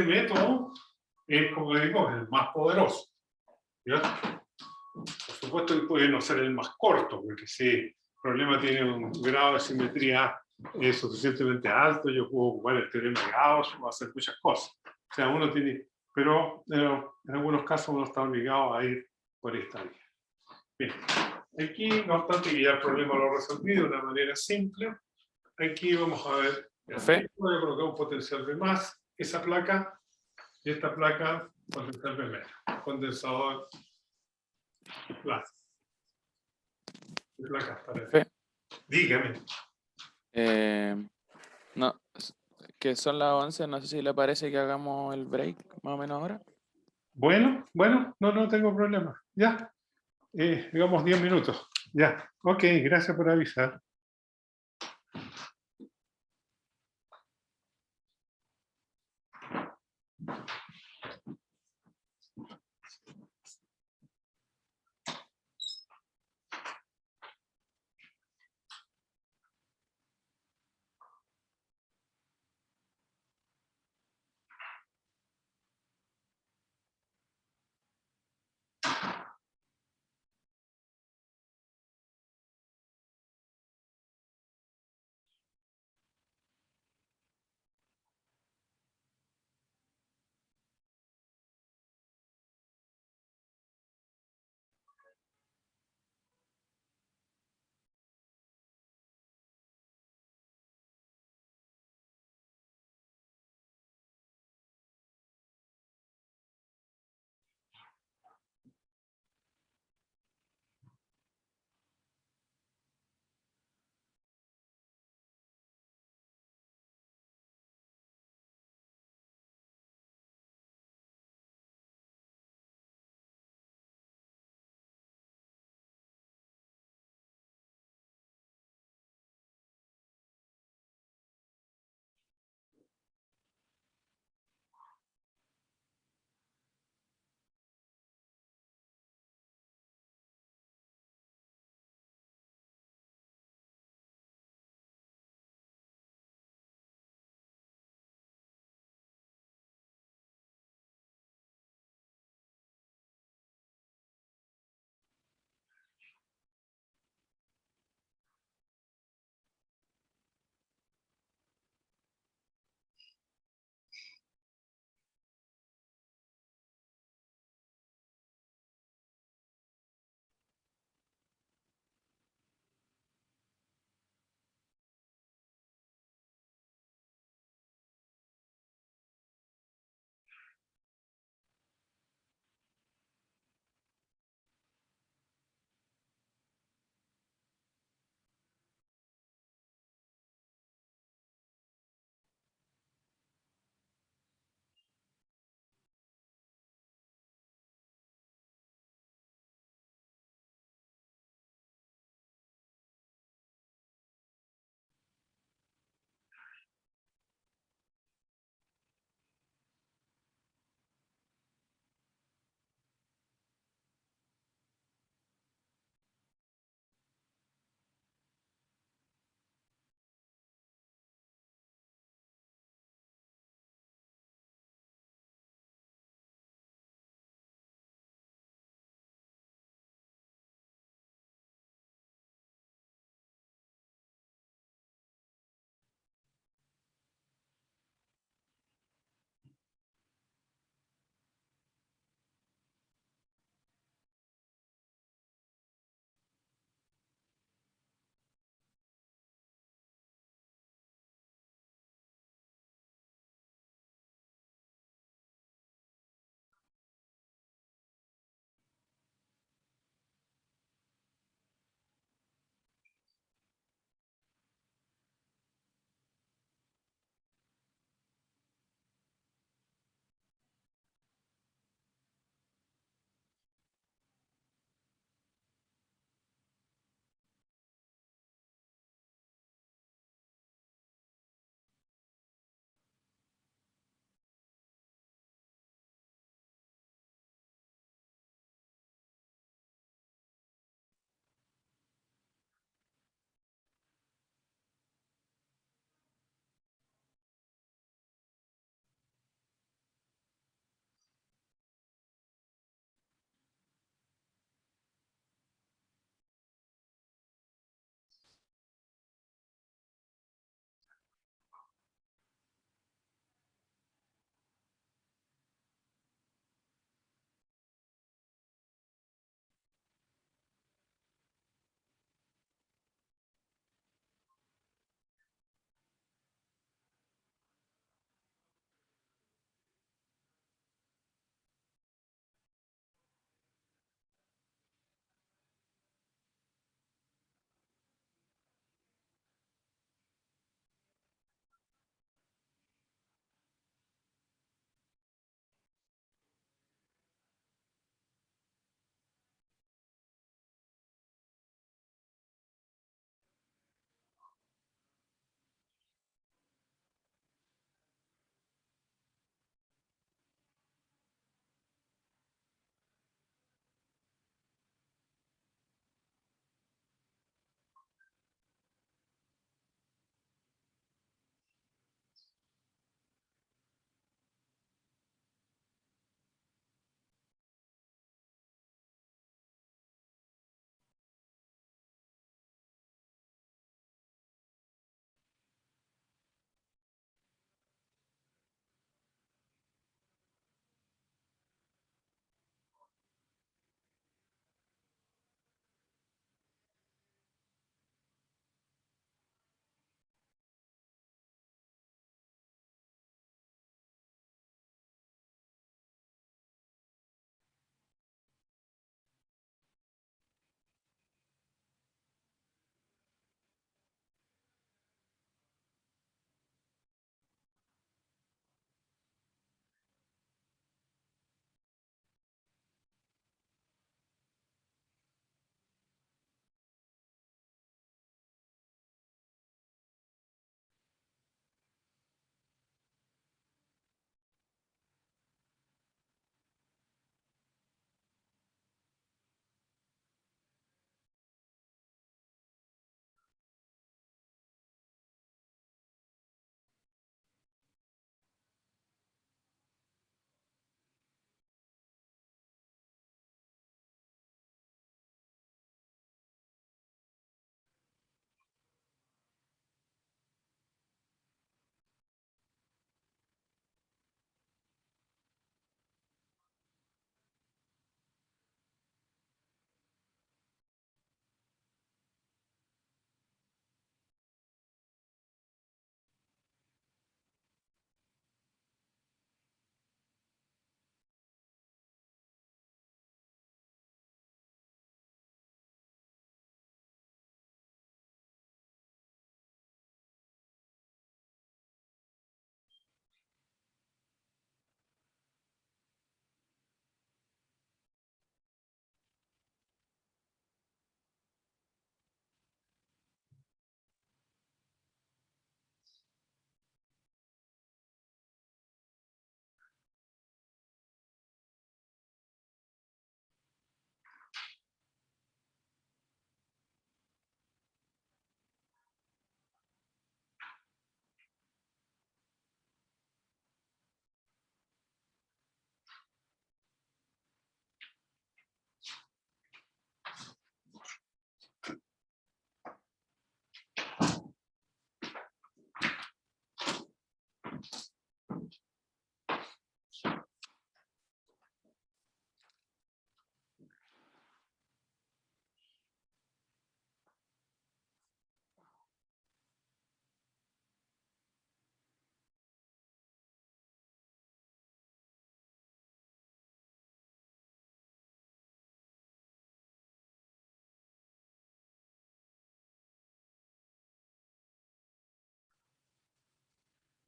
método es, como digo, el más poderoso. ¿Ya? Por supuesto que puede no ser el más corto, porque si el problema tiene un grado de simetría suficientemente alto, yo puedo ocupar el teorema de Gauss o hacer muchas cosas. O sea, uno tiene, pero en algunos casos uno está obligado a ir por esta vía. Bien, aquí, no obstante que ya el problema lo he resolvido de una manera simple, aquí vamos a ver, voy a colocar un potencial B+, esa placa, y esta placa, potencial B-, condensador placa. Placa para dígame. No, que son las 11, no sé si le parece que hagamos el break más o menos ahora. Bueno, no tengo problema. Ya, digamos 10 minutos. Ya, ok, gracias por avisar.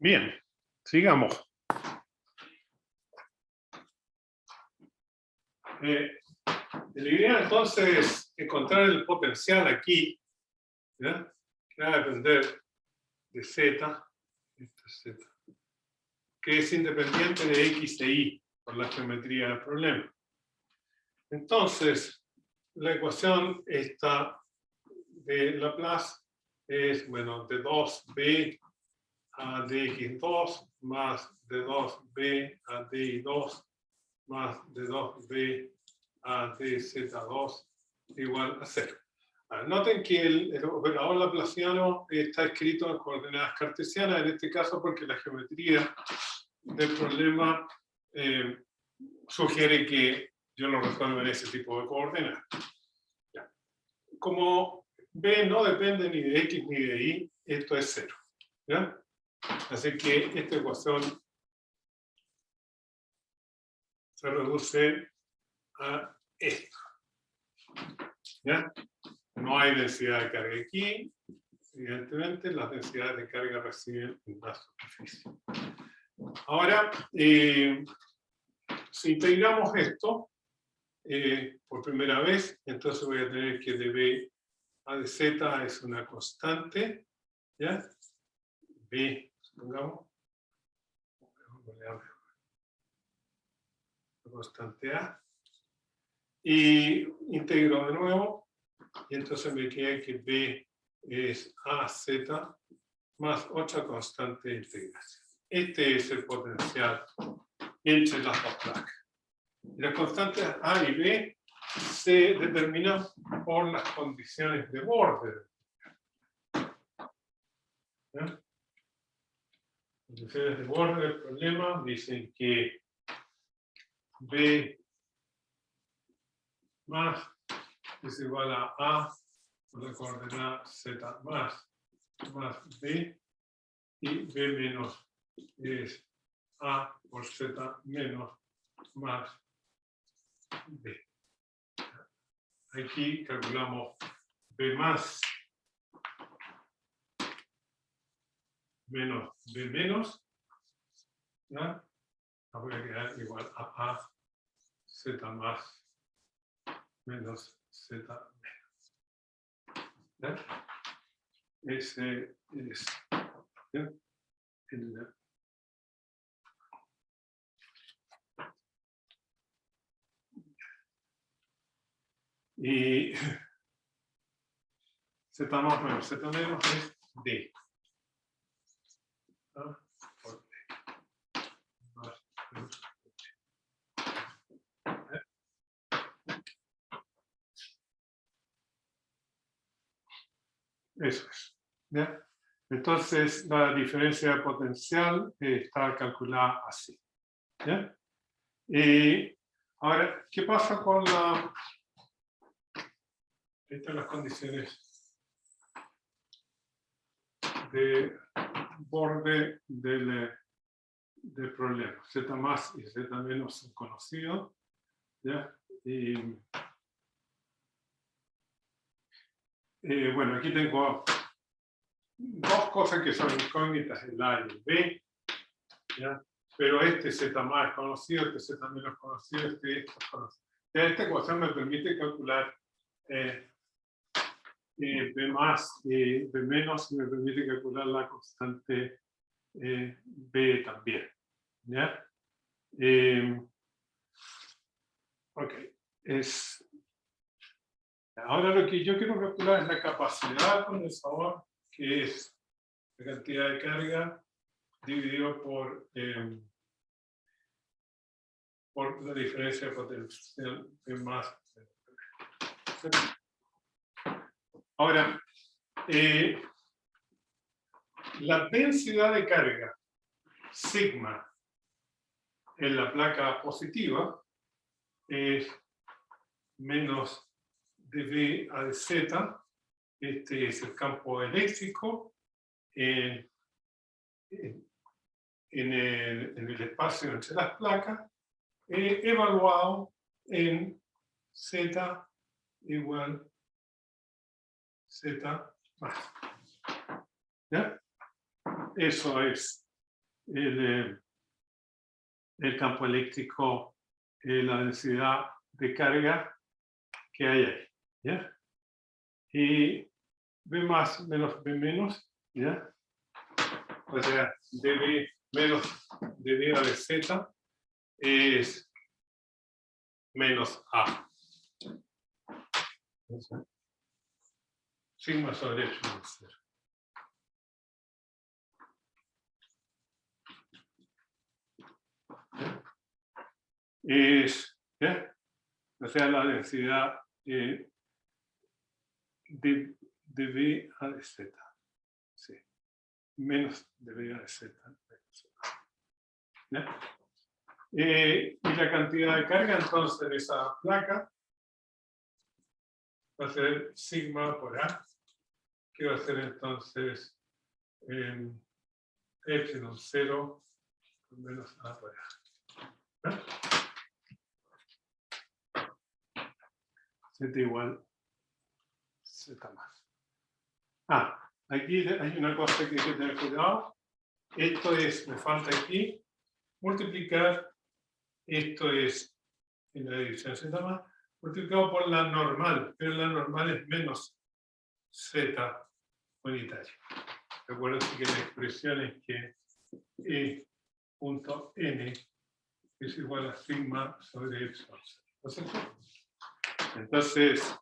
Bien, sigamos. La idea entonces es encontrar el potencial aquí, ¿ya? Que va a depender de Z, esto es Z, que es independiente de X e Y por la geometría del problema. Entonces, la ecuación esta de Laplace es, bueno, de 2b a dx2 más de 2b a dy2 más de 2b a dz2 igual a 0. Noten que el operador laplaciano está escrito en coordenadas cartesianas, en este caso porque la geometría del problema sugiere que yo lo resuelvo en ese tipo de coordenadas. Ya. Como B no depende ni de X ni de Y, esto es 0. ¿Ya? Así que esta ecuación se reduce a esto. ¿Ya? No hay densidad de carga aquí. Evidentemente, las densidades de carga reciben en la superficie. Ahora, si integramos esto por primera vez, entonces voy a tener que dB a de z es una constante, ¿ya? B, supongamos, la constante A, y integro de nuevo, y entonces me queda que B es AZ más otra constante de integración. Este es el potencial entre las dos placas. Las constantes A y B se determinan por las condiciones de borde. ¿Ya? Las condiciones de borde del problema dicen que B más es igual a A por la coordenada Z más B, y B menos es A por Z menos más B. Aquí calculamos B más menos B menos, ¿ya? Voy a quedar igual a Z más menos Z menos. ¿Ya? Ese es, ¿ya? Y Z más menos Z menos es D. ¿Ah? Por D. Más menos. Eso es. ¿Ya? Entonces, la diferencia de potencial está calculada así. ¿Ya? Ahora, ¿qué pasa con estas las condiciones de borde del problema? Z más y Z menos son conocidos. ¿Ya? Bueno, aquí tengo dos cosas que son incógnitas, el A y el B. ¿Ya? Pero este Z más es conocido, este Z menos conocido, esto es conocido. Ya esta ecuación me permite calcular B más y B menos, y me permite calcular la constante B también. ¿Ya? Ok. Ahora lo que yo quiero calcular es la capacidad del condensador, que es la cantidad de carga dividido por la diferencia de potencial B más. Ahora, la densidad de carga sigma en la placa positiva es menos dB a de Z. Este es el campo eléctrico en el espacio entre las placas, evaluado en Z igual Z más. ¿Ya? Eso es el campo eléctrico, la densidad de carga que hay ahí, ¿ya? Y B más menos B menos, ¿ya? O sea, dB menos dB a de Z es menos A. Sigma sobre epsilon 0. Es, ¿ya? O sea, la densidad de B a de Z. Sí. Menos de B a de Z. ¿Ya? Y la cantidad de carga entonces de esa placa va a ser sigma por A, que va a ser entonces epsilon 0 menos A por A. ¿No? Z igual Z más. Aquí hay una cosa que hay que tener cuidado. Esto es, me falta aquí, multiplicar, esto es en la división Z más, multiplicado por la normal, pero la normal es menos Z unitario. Recuerden que la expresión es que E punto N es igual a sigma sobre epsilon. ¿No es cierto? Entonces,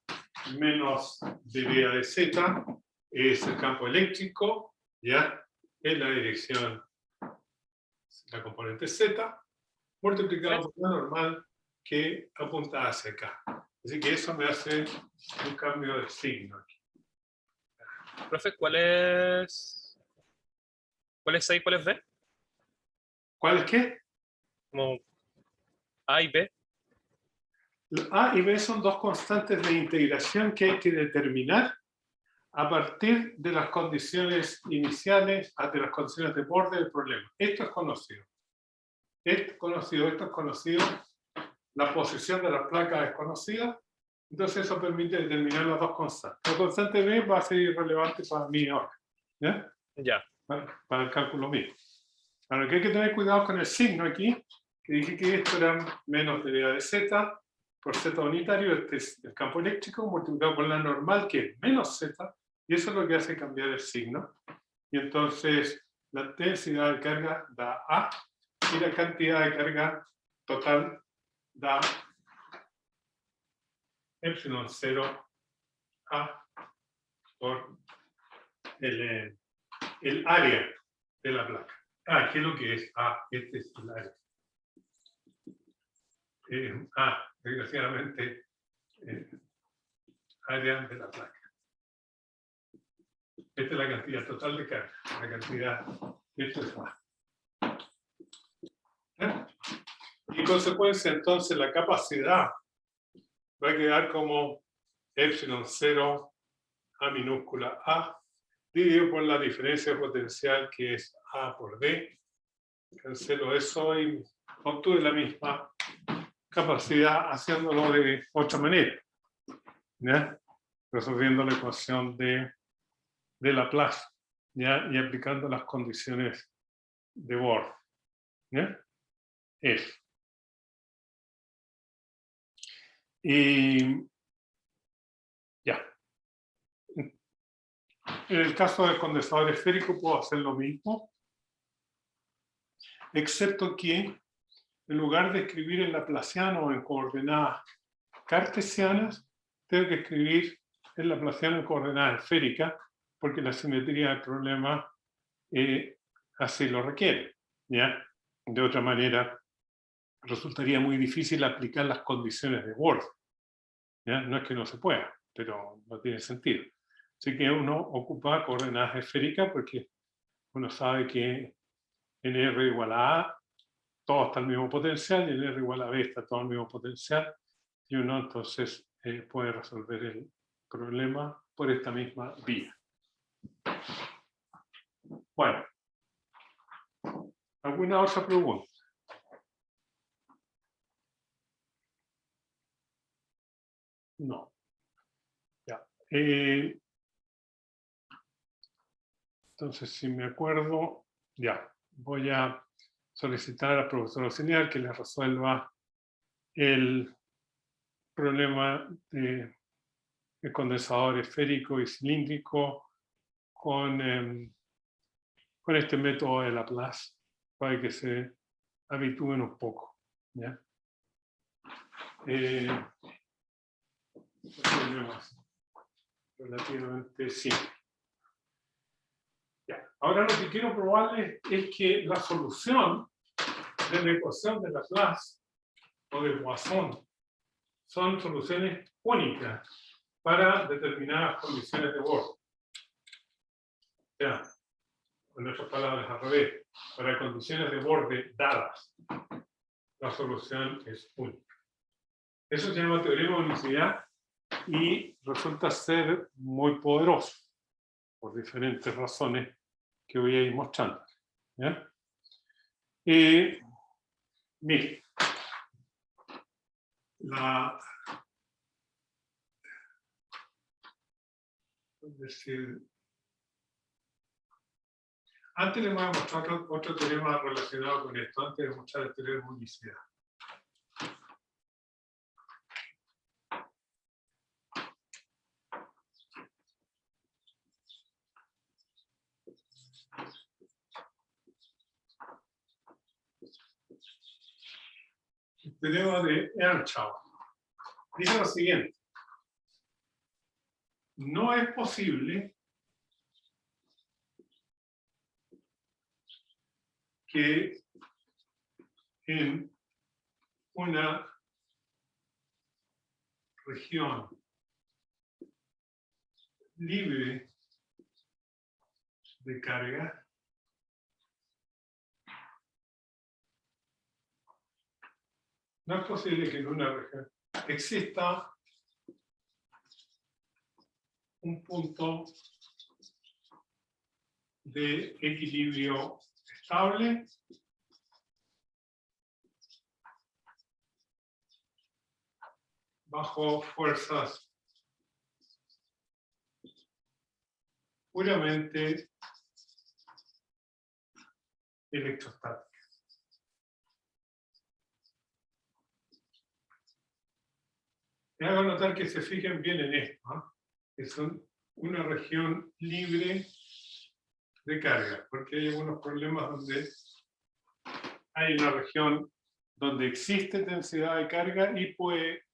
menos dB a de Z es el campo eléctrico, ¿ya? En la dirección, la componente Z, multiplicado por la normal que apunta hacia acá. Así que eso me hace un cambio de signo aquí. Profe, ¿cuál es A y cuál es B? ¿Cuál es qué? Como A y B. A y B son dos constantes de integración que hay que determinar a partir de las condiciones iniciales, de las condiciones de borde del problema. Esto es conocido. Esto es conocido. La posición de las placas es conocida. Entonces eso permite determinar las dos constantes. La constante B va a ser irrelevante para mí ahora. ¿Ya? Ya. Para el cálculo mío. Ahora, que hay que tener cuidado con el signo aquí, que dije que esto era menos dB de Z por Z unitario, este es el campo eléctrico, multiplicado por la normal, que es menos Z, y eso es lo que hace cambiar el signo. Y entonces la densidad de carga da A, y la cantidad de carga total da epsilon 0 A por el área de la placa. ¿Qué es lo que es A? Este es el área. Desgraciadamente, área de la placa. Esta es la cantidad total de carga. La cantidad, esto es A. Y en consecuencia, entonces, la capacidad va a quedar como epsilon 0 A minúscula A, dividido por la diferencia potencial que es A por D. Cancelo eso y obtuve la misma capacidad haciéndolo de otra manera, ¿ya? Resolviendo la ecuación de Laplace, ¿ya? Y aplicando las condiciones de Bohr, ¿ya? F. Y ya. En el caso del condensador esférico puedo hacer lo mismo, excepto que en lugar de escribir en laplaciano en coordenadas cartesianas, tengo que escribir en laplaciano en coordenadas esféricas, porque la simetría del problema así lo requiere, ¿ya? De otra manera, resultaría muy difícil aplicar las condiciones de Bohr, ¿ya? No es que no se pueda, pero no tiene sentido. Así que uno ocupa coordenadas esféricas porque uno sabe que en R igual a A todo está al mismo potencial y en R igual a B está todo al mismo potencial, y uno entonces puede resolver el problema por esta misma vía. Bueno, ¿alguna otra pregunta? No. Ya. Entonces, si me acuerdo, ya. voy a solicitar al profesor auxiliar que le resuelva el problema de condensador esférico y cilíndrico con este método de Laplace, para que se habitúen un poco, ¿ya? Problemas relativamente simples. Ya. Ahora lo que quiero probarles es que la solución de la ecuación de Laplace o de Poisson son soluciones únicas para determinadas condiciones de borde. Ya, en otras palabras, al revés, para condiciones de borde dadas, la solución es única. Eso se llama teorema de unicidad y resulta ser muy poderoso por diferentes razones que voy a ir mostrando. ¿Ya? Mire, antes les voy a mostrar otro teorema relacionado con esto, antes de mostrar el teorema de unicidad. El teorema de Earnshaw dice lo siguiente: no es posible que en una región libre de carga no es posible que en una región exista un punto de equilibrio estable bajo fuerzas puramente electrostáticas. Me hago notar que se fijen bien en esto, ¿no? Que son una región libre de carga, porque hay algunos problemas donde hay una región donde existe densidad de carga y puede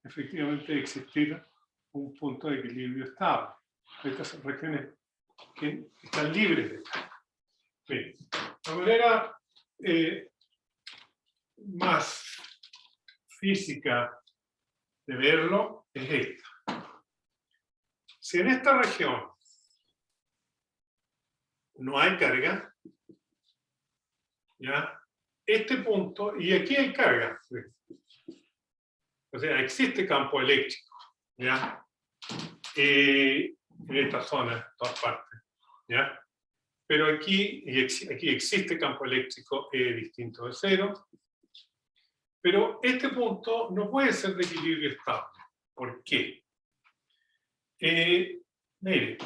efectivamente existir un punto de equilibrio estable. Estas son regiones que están libres de carga. Bien. La manera más física de verlo es esta. Si en esta región no hay carga, ¿ya? Este punto, y aquí hay carga, o sea, existe campo eléctrico, ¿ya? En esta zona, en todas partes, ¿ya? Pero aquí existe campo eléctrico distinto de cero, pero este punto no puede ser de equilibrio estable. ¿Por qué? Mire,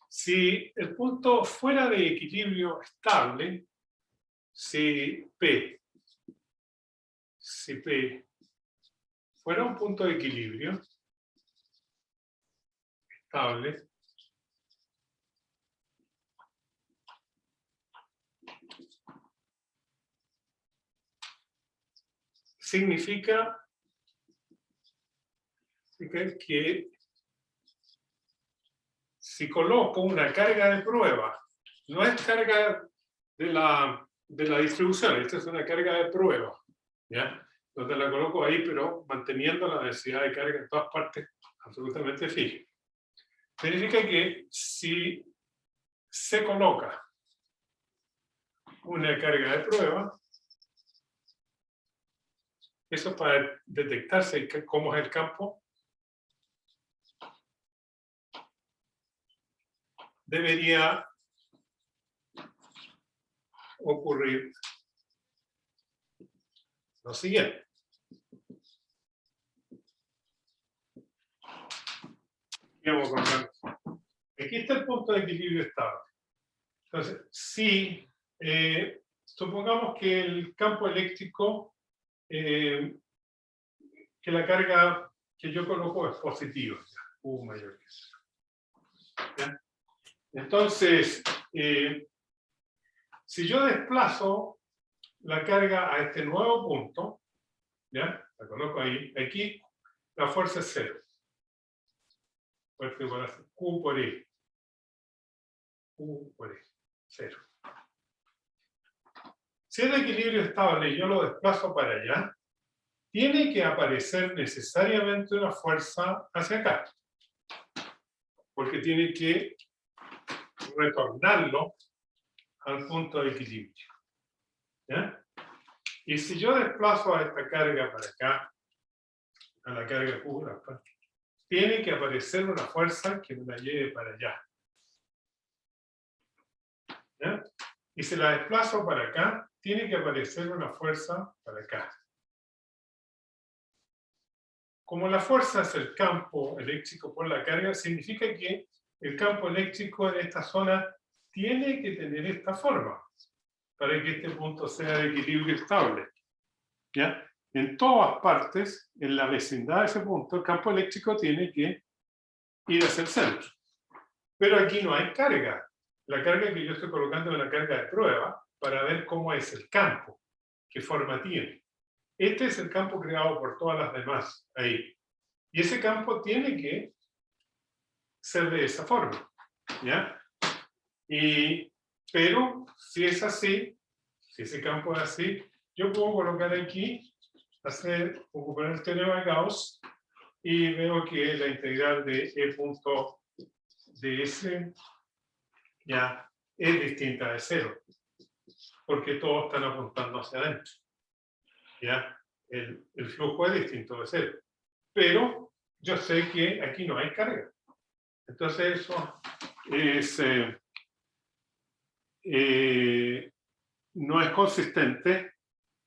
si el punto fuera de equilibrio estable, si P fuera un punto de equilibrio estable, significa que si coloco una carga de prueba, no es carga de la distribución, esta es una carga de prueba, ¿ya? Donde la coloco ahí, pero manteniendo la densidad de carga en todas partes absolutamente fija. Significa que si se coloca una carga de prueba, eso para detectarse cómo es el campo, debería ocurrir lo siguiente. Aquí está el punto de equilibrio estable. Entonces, si supongamos que el campo eléctrico, que la carga que yo coloco es positiva, U mayor que 0. ¿Ya? Entonces, si yo desplazo la carga a este nuevo punto, ¿ya? La coloco ahí, aquí la fuerza es 0. Fuerza igual a Q por E. Q por E, 0. Si el equilibrio estable y yo lo desplazo para allá, tiene que aparecer necesariamente una fuerza hacia acá. Porque tiene que retornarlo al punto de equilibrio. ¿Ya? Y si yo desplazo a esta carga para acá, a la carga Q, tiene que aparecer una fuerza que me la lleve para allá. ¿Ya? Y si la desplazo para acá, tiene que aparecer una fuerza para acá. Como la fuerza es el campo eléctrico por la carga, significa que el campo eléctrico en esta zona tiene que tener esta forma para que este punto sea de equilibrio estable. ¿Ya? En todas partes, en la vecindad de ese punto, el campo eléctrico tiene que ir hacia el centro. Pero aquí no hay carga. La carga que yo estoy colocando es una carga de prueba para ver cómo es el campo, qué forma tiene. Este es el campo creado por todas las demás ahí. Y ese campo tiene que ser de esa forma. ¿Ya? Pero si es así, si ese campo es así, yo puedo colocar aquí, ocupar el teorema de Gauss, y veo que la integral de E punto ds ya es distinta de 0, porque todos están apuntando hacia adentro. ¿Ya? El flujo es distinto de 0. Pero yo sé que aquí no hay carga. Entonces eso es, no es consistente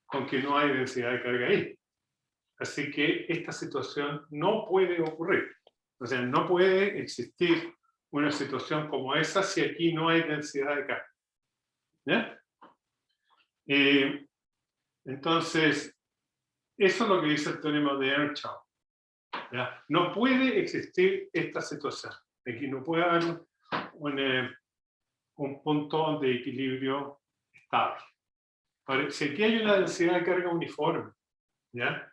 con que no hay densidad de carga ahí. Así que esta situación no puede ocurrir. O sea, no puede existir una situación como esa si aquí no hay densidad de carga. ¿Ya? Entonces, eso es lo que dice el teorema de Earnshaw. ¿Ya? No puede existir esta situación. Aquí no puede haber un punto de equilibrio estable. Ahora, si aquí hay una densidad de carga uniforme, ¿ya?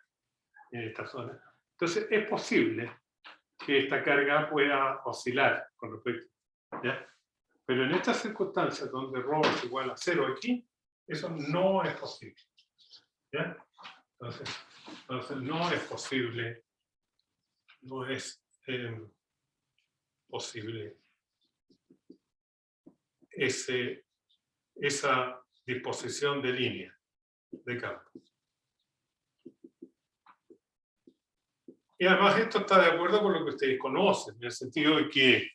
En esta zona, entonces es posible que esta carga pueda oscilar con respecto, ¿ya? Pero en estas circunstancias donde ρ es igual a 0 aquí, eso no es posible, ¿ya? Entonces no es posible, no es posible esa disposición de línea de campo. Y además esto está de acuerdo con lo que ustedes conocen, en el sentido de que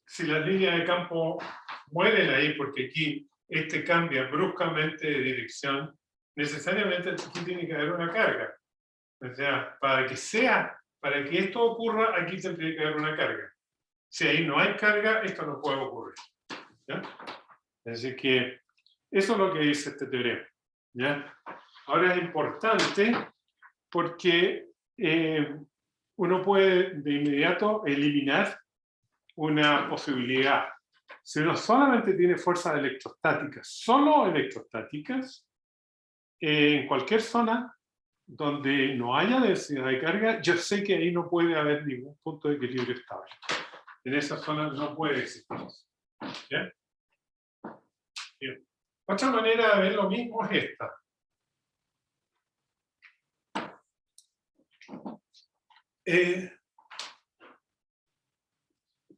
si las líneas de campo mueren ahí porque aquí este cambia bruscamente de dirección, necesariamente aquí tiene que haber una carga. O sea, para que esto ocurra, aquí tendría que haber una carga. Si ahí no hay carga, esto no puede ocurrir. ¿Ya? Así que eso es lo que dice este teorema. ¿Ya? Ahora es importante porque uno puede de inmediato eliminar una posibilidad. Si uno solamente tiene fuerzas electrostáticas, solo electrostáticas, en cualquier zona donde no haya densidad de carga, yo sé que ahí no puede haber ningún punto de equilibrio estable. En esa zona no puede existir. ¿Ya? Bien. Otra manera de ver lo mismo es esta.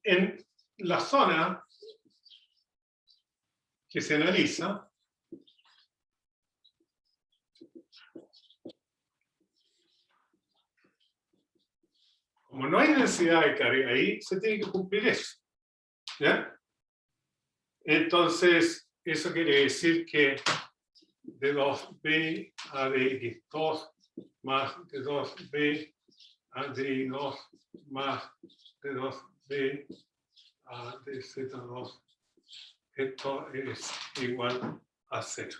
En la zona que se analiza, como no hay densidad de carga ahí, se tiene que cumplir eso. ¿Ya? Entonces, eso quiere decir que de 2b a dx2 más de 2b a dy2 más de 2b A de Z2. Esto es igual a 0.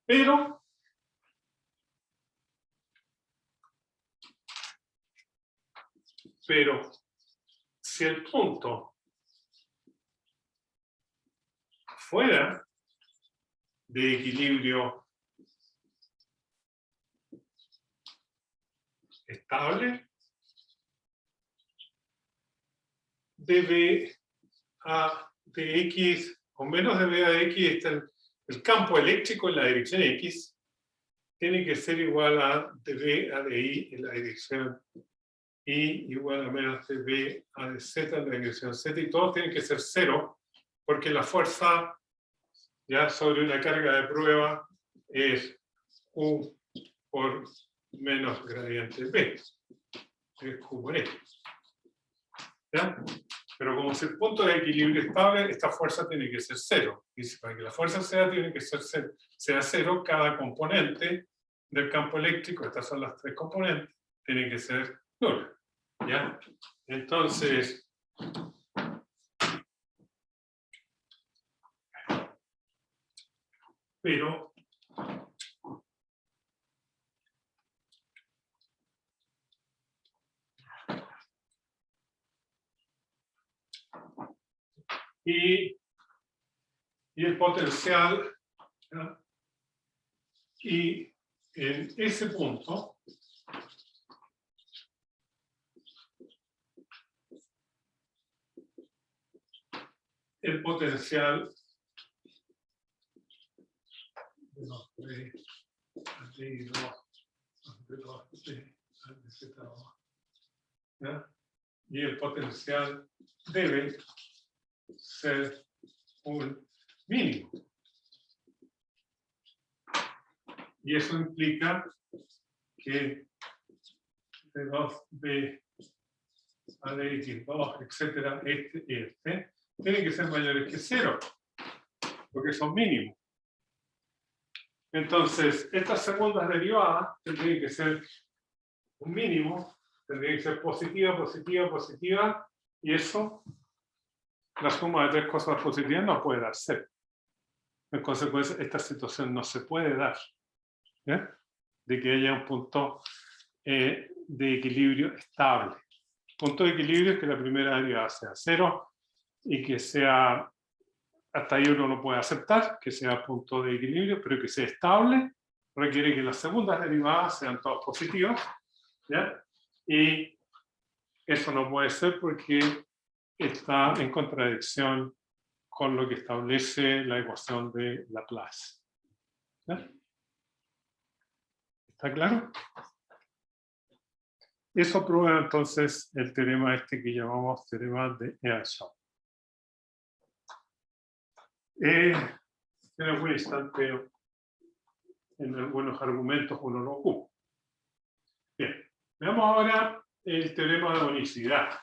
Pero si el punto fuera de equilibrio estable, de BA de X o menos de BA de X, está el campo eléctrico en la dirección X, tiene que ser igual a de BA de Y en la dirección Y igual a menos de BA de Z en la dirección Z, y todos tienen que ser 0, porque la fuerza ya sobre una carga de prueba es U por menos gradiente B, es Q por X. ¿Ya? Pero como si el punto de equilibrio estable, esta fuerza tiene que ser 0. Y para que la fuerza tiene que ser 0, cada componente del campo eléctrico, estas son las 3 componentes, tiene que ser nula. ¿Ya? Entonces, pero y el potencial, ¿ya? Y en ese punto el potencial de los de Z2, ¿ya? Y el potencial debe ser un mínimo. Y eso implica que D2, B, A de X2, etcétera, este y este, tienen que ser mayores que 0, porque son mínimos. Entonces, estas segundas derivadas tendrían que ser un mínimo, tendrían que ser positiva, positiva, positiva, y eso, la suma de 3 cosas positivas no puede dar 0. En consecuencia, esta situación no se puede dar, ¿ya? De que haya un punto de equilibrio estable. Punto de equilibrio es que la primera derivada sea 0 y que sea, hasta ahí uno lo puede aceptar, que sea punto de equilibrio, pero que sea estable, requiere que las segundas derivadas sean todas positivas, ¿ya? Y eso no puede ser porque está en contradicción con lo que establece la ecuación de Laplace. ¿Ya? ¿Está claro? Eso prueba entonces el teorema este que llamamos teorema de Earnshaw. En algún instante, en algunos argumentos uno lo ocupa. Bien, veamos ahora el teorema de unicidad,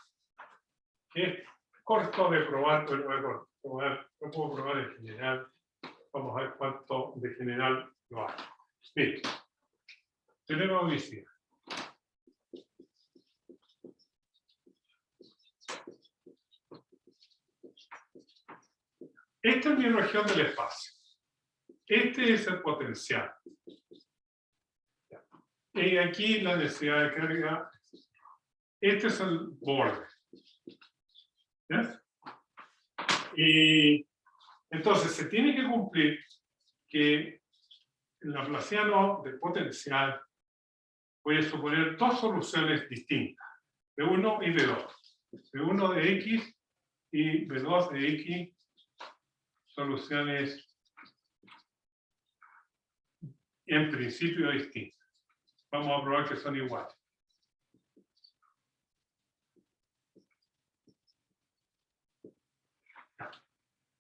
que es corto de probar, pero no puedo probar en general. Vamos a ver cuánto de general lo hay. Bien, teorema de unicidad. Esta es mi región del espacio. Este es el potencial. Y aquí la densidad de carga. Este es el borde. ¿Ya? Y entonces se tiene que cumplir que el laplaciano del potencial voy a suponer 2 soluciones distintas, B1 y B2. B1 de X y B2 de X, soluciones en principio distintas. Vamos a probar que son iguales.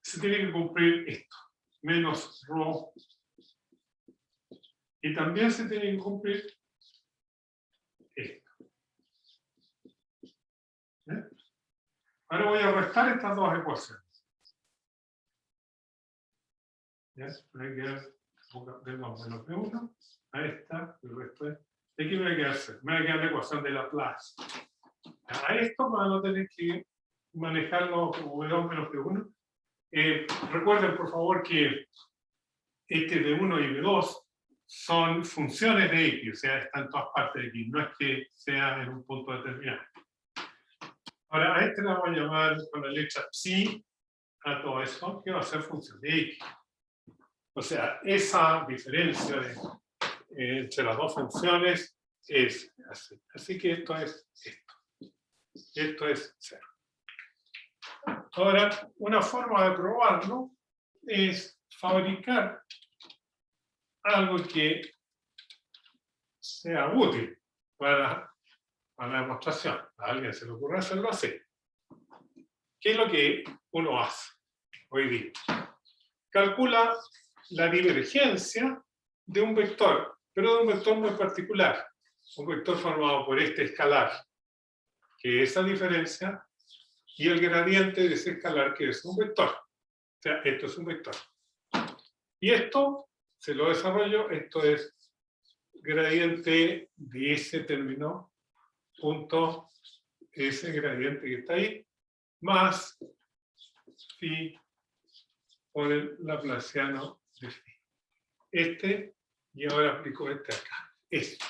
Se tiene que cumplir esto, menos ρ. Y también se tiene que cumplir esto. ¿Eh? Ahora voy a restar estas dos ecuaciones. ¿Ya? Hay que dar menos B1 a esta, el resto es. Aquí me voy a quedar la ecuación de Laplace. A esto van a tener que manejarlo como V2 menos V1. Recuerden, por favor, que este V1 y V2 son funciones de X, o sea, están en todas partes de X, no es que sea en un punto determinado. Ahora, a este le vamos a llamar con la letra psi a todo eso, que va a ser función de X. O sea, esa diferencia entre las dos funciones es así. Así que esto es esto. Esto es 0. Ahora, una forma de probarlo es fabricar algo que sea útil para la demostración. A alguien se le ocurre hacerlo así. ¿Qué es lo que uno hace hoy día? Calcula la divergencia de un vector, pero de un vector muy particular. Un vector formado por este escalar, que es esa diferencia, y el gradiente de ese escalar, que es un vector. O sea, esto es un vector. Y esto, se lo desarrollo, esto es gradiente de ese término, punto, ese gradiente que está ahí, más phi por el laplaciano de phi. Este, y ahora aplico este acá. Este.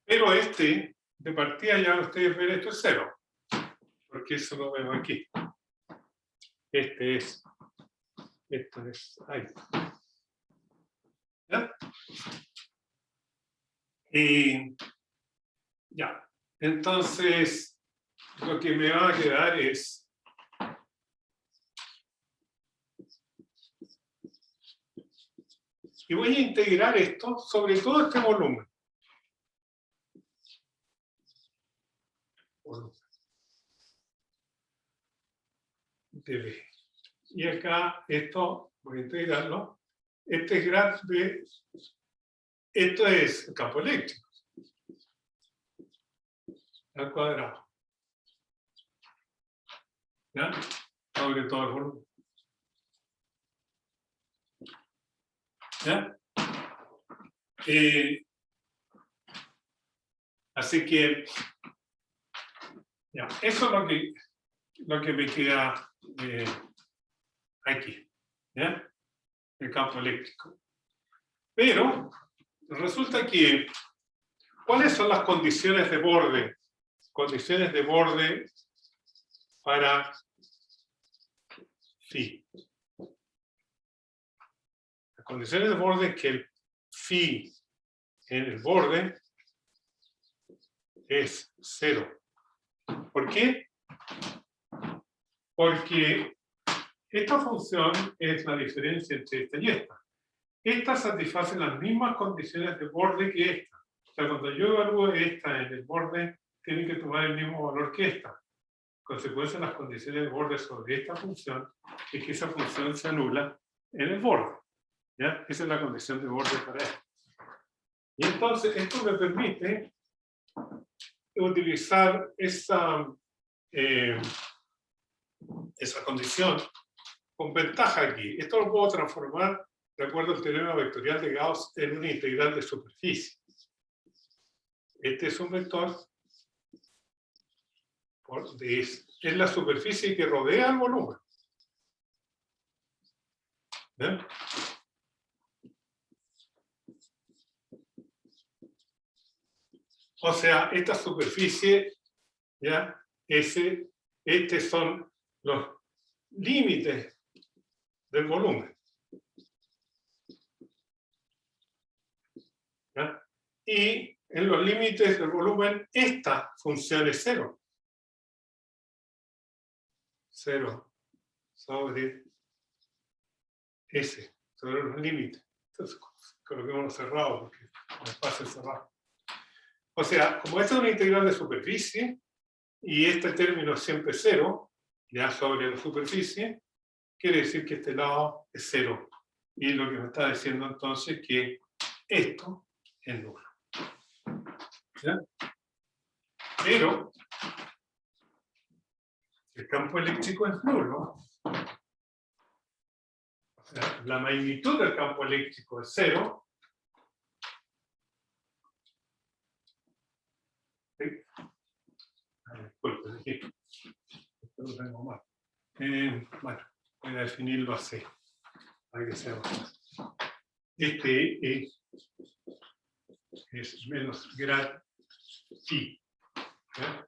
Pero este, de partida ya ustedes ven, esto es 0. Porque eso lo veo aquí. Esto es ahí. ¿Ya? Ya. Entonces, lo que me va a quedar es y voy a integrar esto sobre todo este volumen. De B. Y acá esto, voy a integrarlo. Este graf de, esto es el campo eléctrico al cuadrado. ¿Ya? Sobre todo el volumen. ¿Ya? Así que, ya, eso es lo que me queda aquí, ¿ya? El campo eléctrico. Pero resulta que, ¿cuáles son las condiciones de borde? Condiciones de borde para phi. Las condiciones de borde es que el phi en el borde es 0. ¿Por qué? Porque esta función es la diferencia entre esta y esta. Esta satisface las mismas condiciones de borde que esta. O sea, cuando yo evalúo esta en el borde, tiene que tomar el mismo valor que esta. En consecuencia, las condiciones de borde sobre esta función es que esa función se anula en el borde. ¿Ya? Esa es la condición de borde para esto. Y entonces, esto me permite utilizar esa condición con ventaja aquí. Esto lo puedo transformar de acuerdo al teorema vectorial de Gauss en una integral de superficie. Este es un vector, es la superficie que rodea el volumen. ¿Ven? O sea, esta superficie, ¿ya? Estos son los límites del volumen. ¿Ya? Y en los límites del volumen, esta función es 0. 0 sobre S, sobre los límites. Entonces, coloquémoslo cerrado porque el espacio es cerrado. O sea, como esta es una integral de superficie, y este término es siempre 0, ya sobre la superficie, quiere decir que este lado es 0. Y lo que me está diciendo entonces que esto es nulo. ¿Ya? Pero el campo eléctrico es nulo. O sea, la magnitud del campo eléctrico es 0. ¿Sí? disculpen, aquí. Esto lo tengo mal. Bueno, voy a definirlo así, para que sea más fácil. Este es menos grad phi. ¿Ya?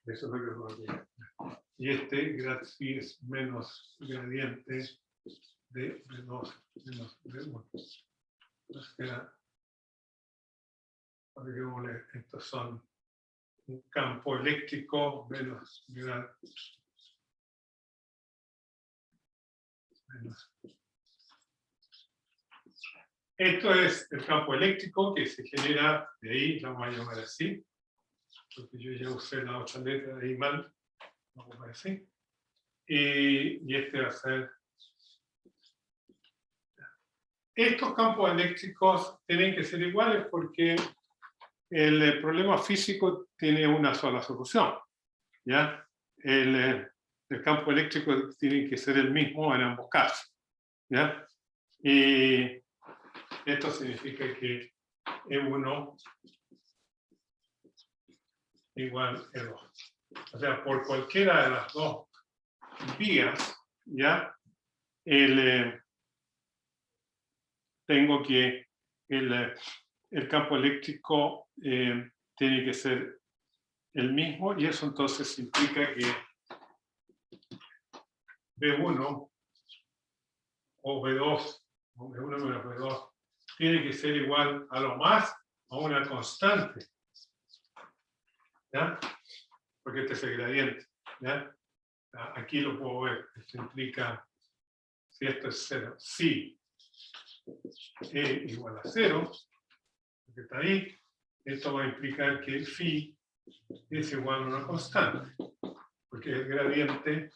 Eso es lo que voy a decir. Y este grad phi es menos gradiente de B2 menos B1. Entonces queda, estos son un campo eléctrico menos grad menos. Esto es el campo eléctrico que se genera de ahí, lo vamos a llamar así, porque yo ya usé la otra letra de ahí mal, vamos a poner así. Y este va a ser. Estos campos eléctricos tienen que ser iguales porque el problema físico tiene una sola solución. ¿Ya? El campo eléctrico tiene que ser el mismo en ambos casos. ¿Ya? Y esto significa que E1 igual E2. O sea, por cualquiera de las dos vías, ¿ya? Tengo que el campo eléctrico tiene que ser el mismo, y eso entonces implica que B1 o B2, o B1 menos B2, tiene que ser igual a lo más a una constante. ¿Ya? Porque este es el gradiente. ¿Ya? Aquí lo puedo ver. Esto implica, si esto es 0, si E igual a 0, porque está ahí, esto va a implicar que phi es igual a una constante, porque es el gradiente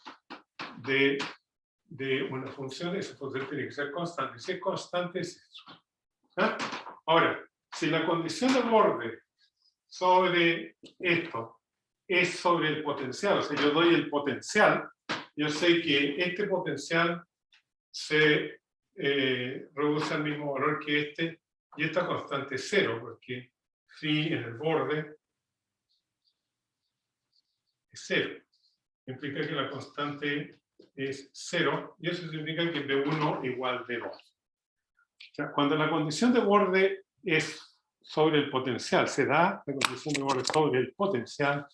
de una función, esa función tiene que ser constante. Si es constante, es eso. ¿Ah? Ahora, si la condición de borde sobre esto es sobre el potencial, o sea, yo doy el potencial, yo sé que este potencial se reduce al mismo valor que este, y esta constante es 0, porque phi en el borde es 0. Implica que la constante es 0, y eso significa que B1 igual B2. O sea, cuando la condición de borde es sobre el potencial, se da la condición de borde sobre el potencial,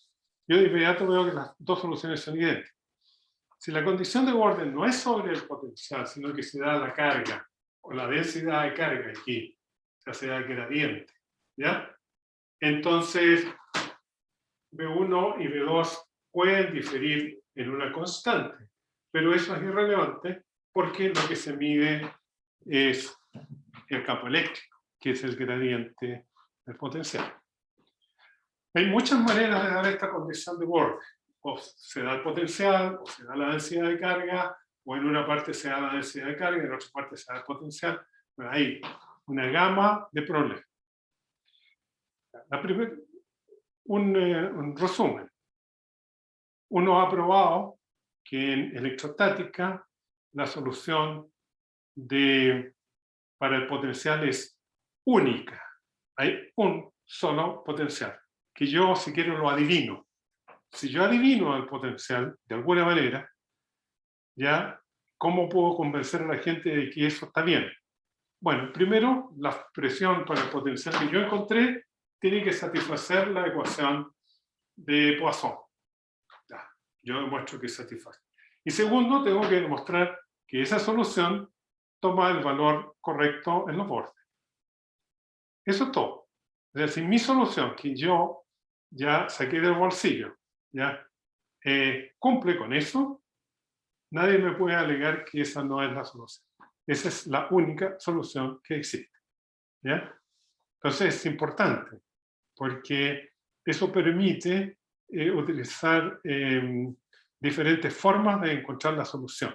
yo de inmediato veo que las dos soluciones son idénticas. Si la condición de borde no es sobre el potencial, sino que se da la carga, o la densidad de carga aquí, o sea, se da el gradiente, ¿ya? Entonces, B1 y B2 pueden diferir en una constante, pero eso es irrelevante porque lo que se mide es el campo eléctrico, que es el gradiente del potencial. Hay muchas maneras de dar esta condición de borde. O se da el potencial, o se da la densidad de carga, o en una parte se da la densidad de carga, en otra parte se da el potencial. Bueno, hay una gama de problemas. Un resumen. Uno ha probado que en electrostática la solución para el potencial es única. Hay un solo potencial, que yo, si quiero, lo adivino. Si yo adivino el potencial, de alguna manera, ¿ya? ¿Cómo puedo convencer a la gente de que eso está bien? Bueno, primero, la expresión para el potencial que yo encontré tiene que satisfacer la ecuación de Poisson. Ya, yo demuestro que satisface. Y segundo, tengo que demostrar que esa solución toma el valor correcto en los bordes. Eso es todo. Es decir, mi solución, que yo ya saqué del bolsillo, ¿ya? Cumple con eso, nadie me puede alegar que esa no es la solución. Esa es la única solución que existe. ¿Ya? Entonces es importante, porque eso permite utilizar diferentes formas de encontrar la solución,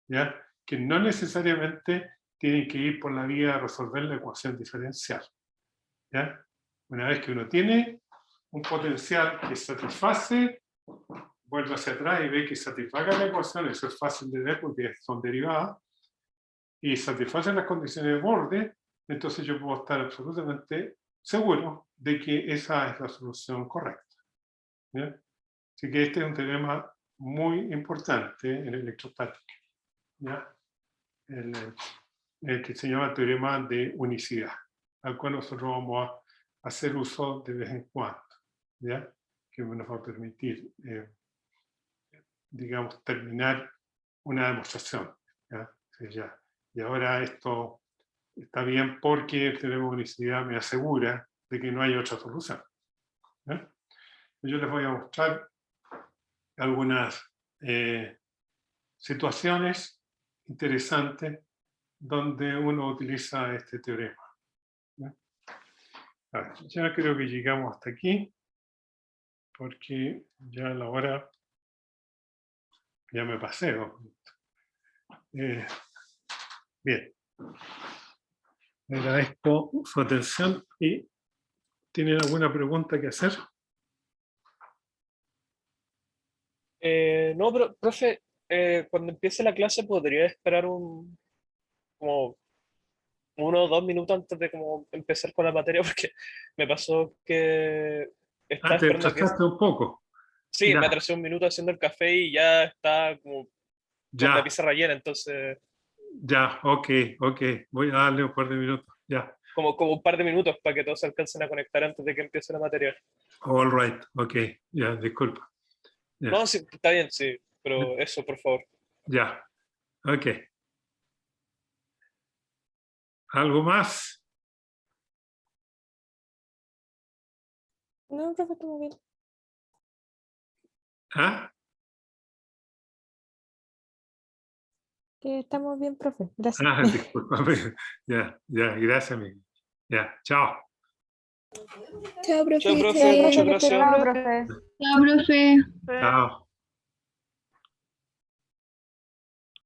¿ya? Que no necesariamente tienen que ir por la vía de resolver la ecuación diferencial. ¿Ya? Una vez que uno tiene un potencial que satisface, vuelve hacia atrás y ve que satisfaga la ecuación, eso es fácil de ver porque son derivadas, y satisfacen las condiciones de borde, entonces yo puedo estar absolutamente seguro de que esa es la solución correcta. ¿Ya? Así que este es un teorema muy importante en electrostática, ¿ya? El que se llama teorema de unicidad, al cual nosotros vamos a hacer uso de vez en cuando, ¿ya? Que nos va a permitir, digamos, terminar una demostración, ¿ya? Y ahora esto está bien porque el teorema de unicidad me asegura de que no hay otra solución, ¿ya? Yo les voy a mostrar algunas situaciones interesantes donde uno utiliza este teorema, ¿ya? A ver, ya creo que llegamos hasta aquí, porque ya la hora ya me pasé. Bien, le agradezco su atención y ¿tienen alguna pregunta que hacer? No, pero, profe, cuando empiece la clase, ¿podría esperar como 1 o 2 minutos antes de como empezar con la materia? Porque me pasó que estaba Te esperando a que... retrasaste un poco. Sí, Ya, me atrasé un minuto haciendo el café y ya está como con la ya, pizarra llena, entonces ya, ok, voy a darle un par de minutos, ya. como un par de minutos para que todos se alcancen a conectar antes de que empiece la materia. All right, ok, ya, disculpa. Ya, No, sí, está bien, sí, pero eso, por favor. ya, ok. ¿Algo más? No, profe, todo bien. ¿Ah? Que estamos bien, profe. Gracias. Ah, discúlpame. Ya, gracias, amigo. Ya, chao. Chao, profe. Chao, que profe, esté bien. muchas gracias. Chao, profe. Chao, profe. Chao.